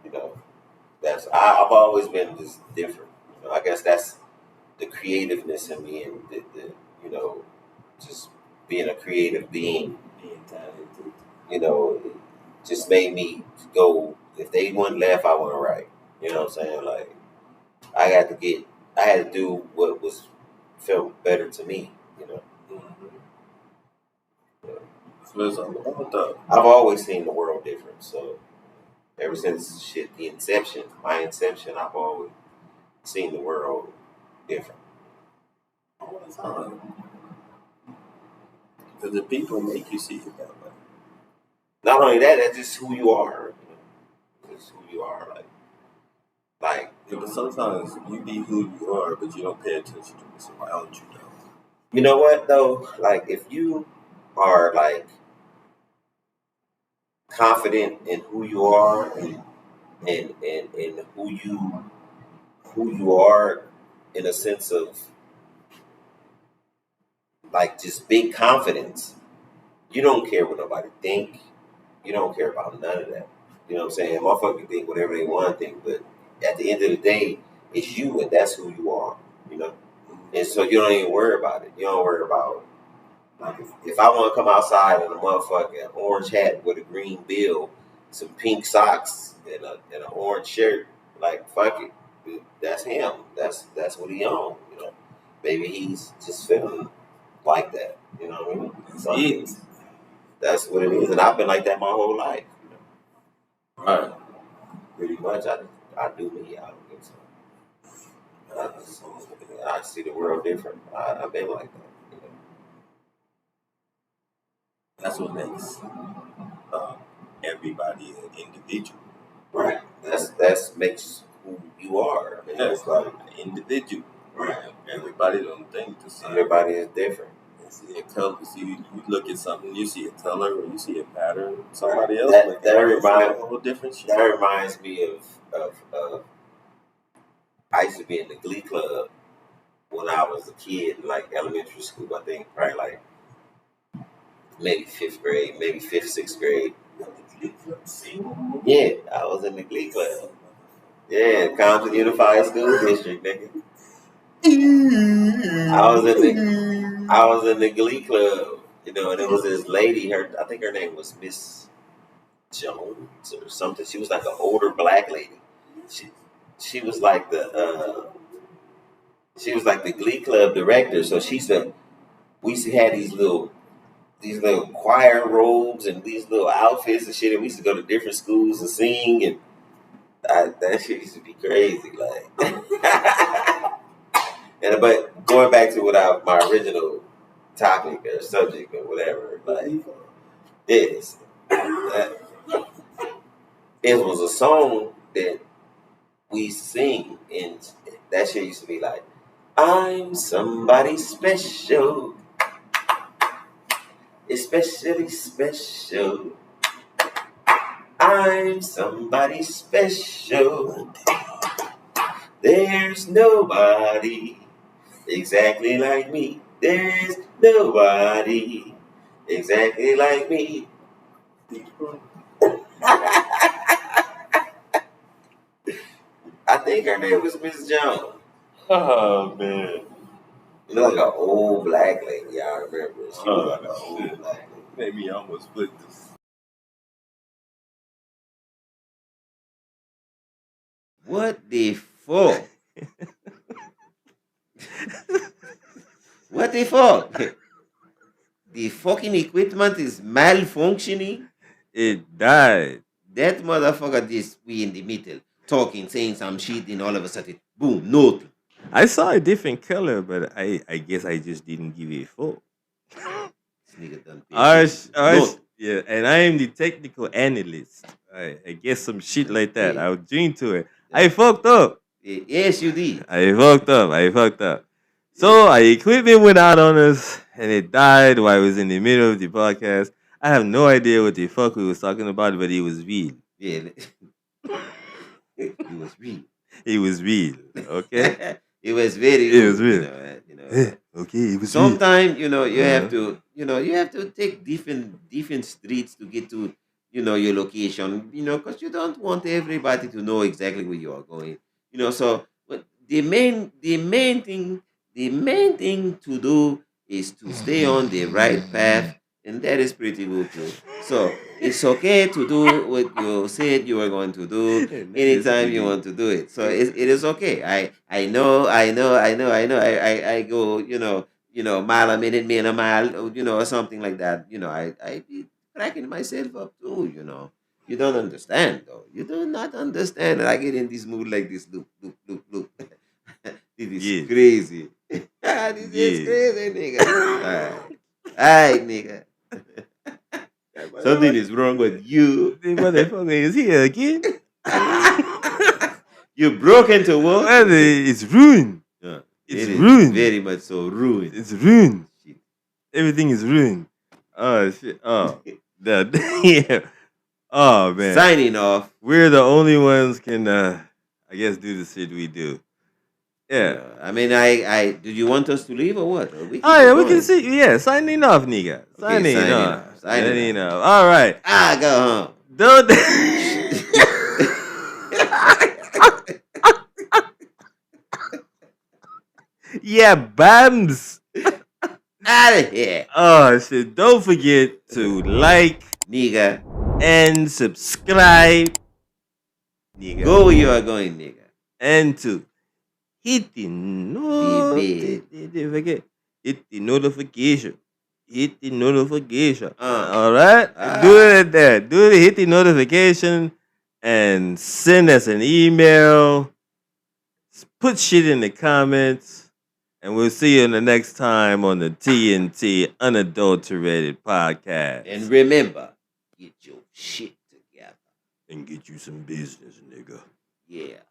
You know, I've always been just different. I guess that's the creativeness in me and the just being a creative being. Being talented. It just made me go. If they went left, I went right. You know what I'm saying? Like I had to do what felt better to me. I've always seen the world different. So ever since my inception, I've always seen the world different. All the time. Because the people make you see it that way. Not only that, that's just who you are. It's who you are. Like. Yeah, but sometimes you be who you are, but you don't pay attention to what's around you, though. You know what though? Like if you are like confident in who you are and who you are in a sense of like just big confidence, you don't care what nobody think. You don't care about none of that. You know what I'm saying? Motherfuckers think whatever they want to think, but at the end of the day, it's you and that's who you are. And so you don't even worry about it. You don't worry about like if I want to come outside in a motherfucking orange hat with a green bill, some pink socks, and an orange shirt, like fuck it, that's him. That's what he on. Maybe he's just feeling like that. You know what I mean? So that's what it is, and I've been like that my whole life. Right. Pretty much, I do me. I don't get so. I see the world different. I've been like that. That's what makes everybody an individual. Right. That's makes who you are. I mean, it's like an individual. Right. Everybody don't think the same. Everybody is different. You see a color. You look at something. You see a color or you see a pattern. Somebody else that reminds a whole different shit. That reminds me of I used to be in the Glee Club when I was a kid, like elementary school. I think probably like maybe fifth grade, maybe fifth, sixth grade. Yeah, I was in the Glee Club. Yeah, Compton Unified School District, nigga. I was in the Glee Club, and it was this lady. I think her name was Miss Jones or something. She was like an older black lady. She she was like the Glee Club director. So we used to have these little choir robes and these little outfits and shit. And we used to go to different schools and sing, and that shit used to be crazy. Like, and but going back to my original topic or subject or whatever, like this, it was a song that we sing, and that shit used to be like, "I'm somebody special, especially special. I'm somebody special. There's nobody exactly like me. There's nobody exactly like me." I think her name was Miss Jones. Oh man. You look like an old black lady, I remember. She was like an old black lady. Made me almost put this. What the fuck? What the fuck? The fucking equipment is malfunctioning. It died. That motherfucker just be in the middle, talking, saying some shit, and all of a sudden, boom, nothing. I saw a different color, but I guess I just didn't give it a full. This nigga done pay attention. Nothing. Yeah, and I am the technical analyst. I guess some shit like that. Yeah. I'll drink to it. I fucked up. Yes, you did. I fucked up. So our equipment went out on us, and it died while I was in the middle of the podcast. I have no idea what the fuck we was talking about, but it was real. Yeah. It was real. It was real. Okay. It was very It was good. real. Okay. It was Sometimes you have to take different streets to get to your location. Because you don't want everybody to know exactly where you are going. So but the main thing to do is to stay on the right path, and that is pretty good too. So it's okay to do what you said you were going to do anytime you want to do it. So it is okay. I know. I go mile a minute, minute a mile, or something like that. I be cracking myself up too. You don't understand though. You do not understand. I get in this mood like this. Look. This is crazy. This is crazy, nigga. Alright, nigga. Something is wrong with you. The motherfucker is here again. You broke into what? It's ruined. Yeah, It's ruined. Very much so ruined. It's ruined. Shit. Everything is ruined. Oh shit. Oh. Yeah. Oh man. Signing off. We're the only ones can I guess do the shit we do. Yeah. I mean, do you want us to leave or what? Or we can see. Yeah, signing off, nigga. Signing off. Signing off. All right. Go home. Don't. Yeah, bams. Out of here. Oh shit! Don't forget to like, nigga, and subscribe, nigga. Go where you are going, nigga. And to hit the notification. Hit the notification. All right. Do it there. Hit the notification and send us an email. Put shit in the comments. And we'll see you in the next time on the TNT Unadulterated podcast. And remember, get your shit together. And get you some business, nigga. Yeah.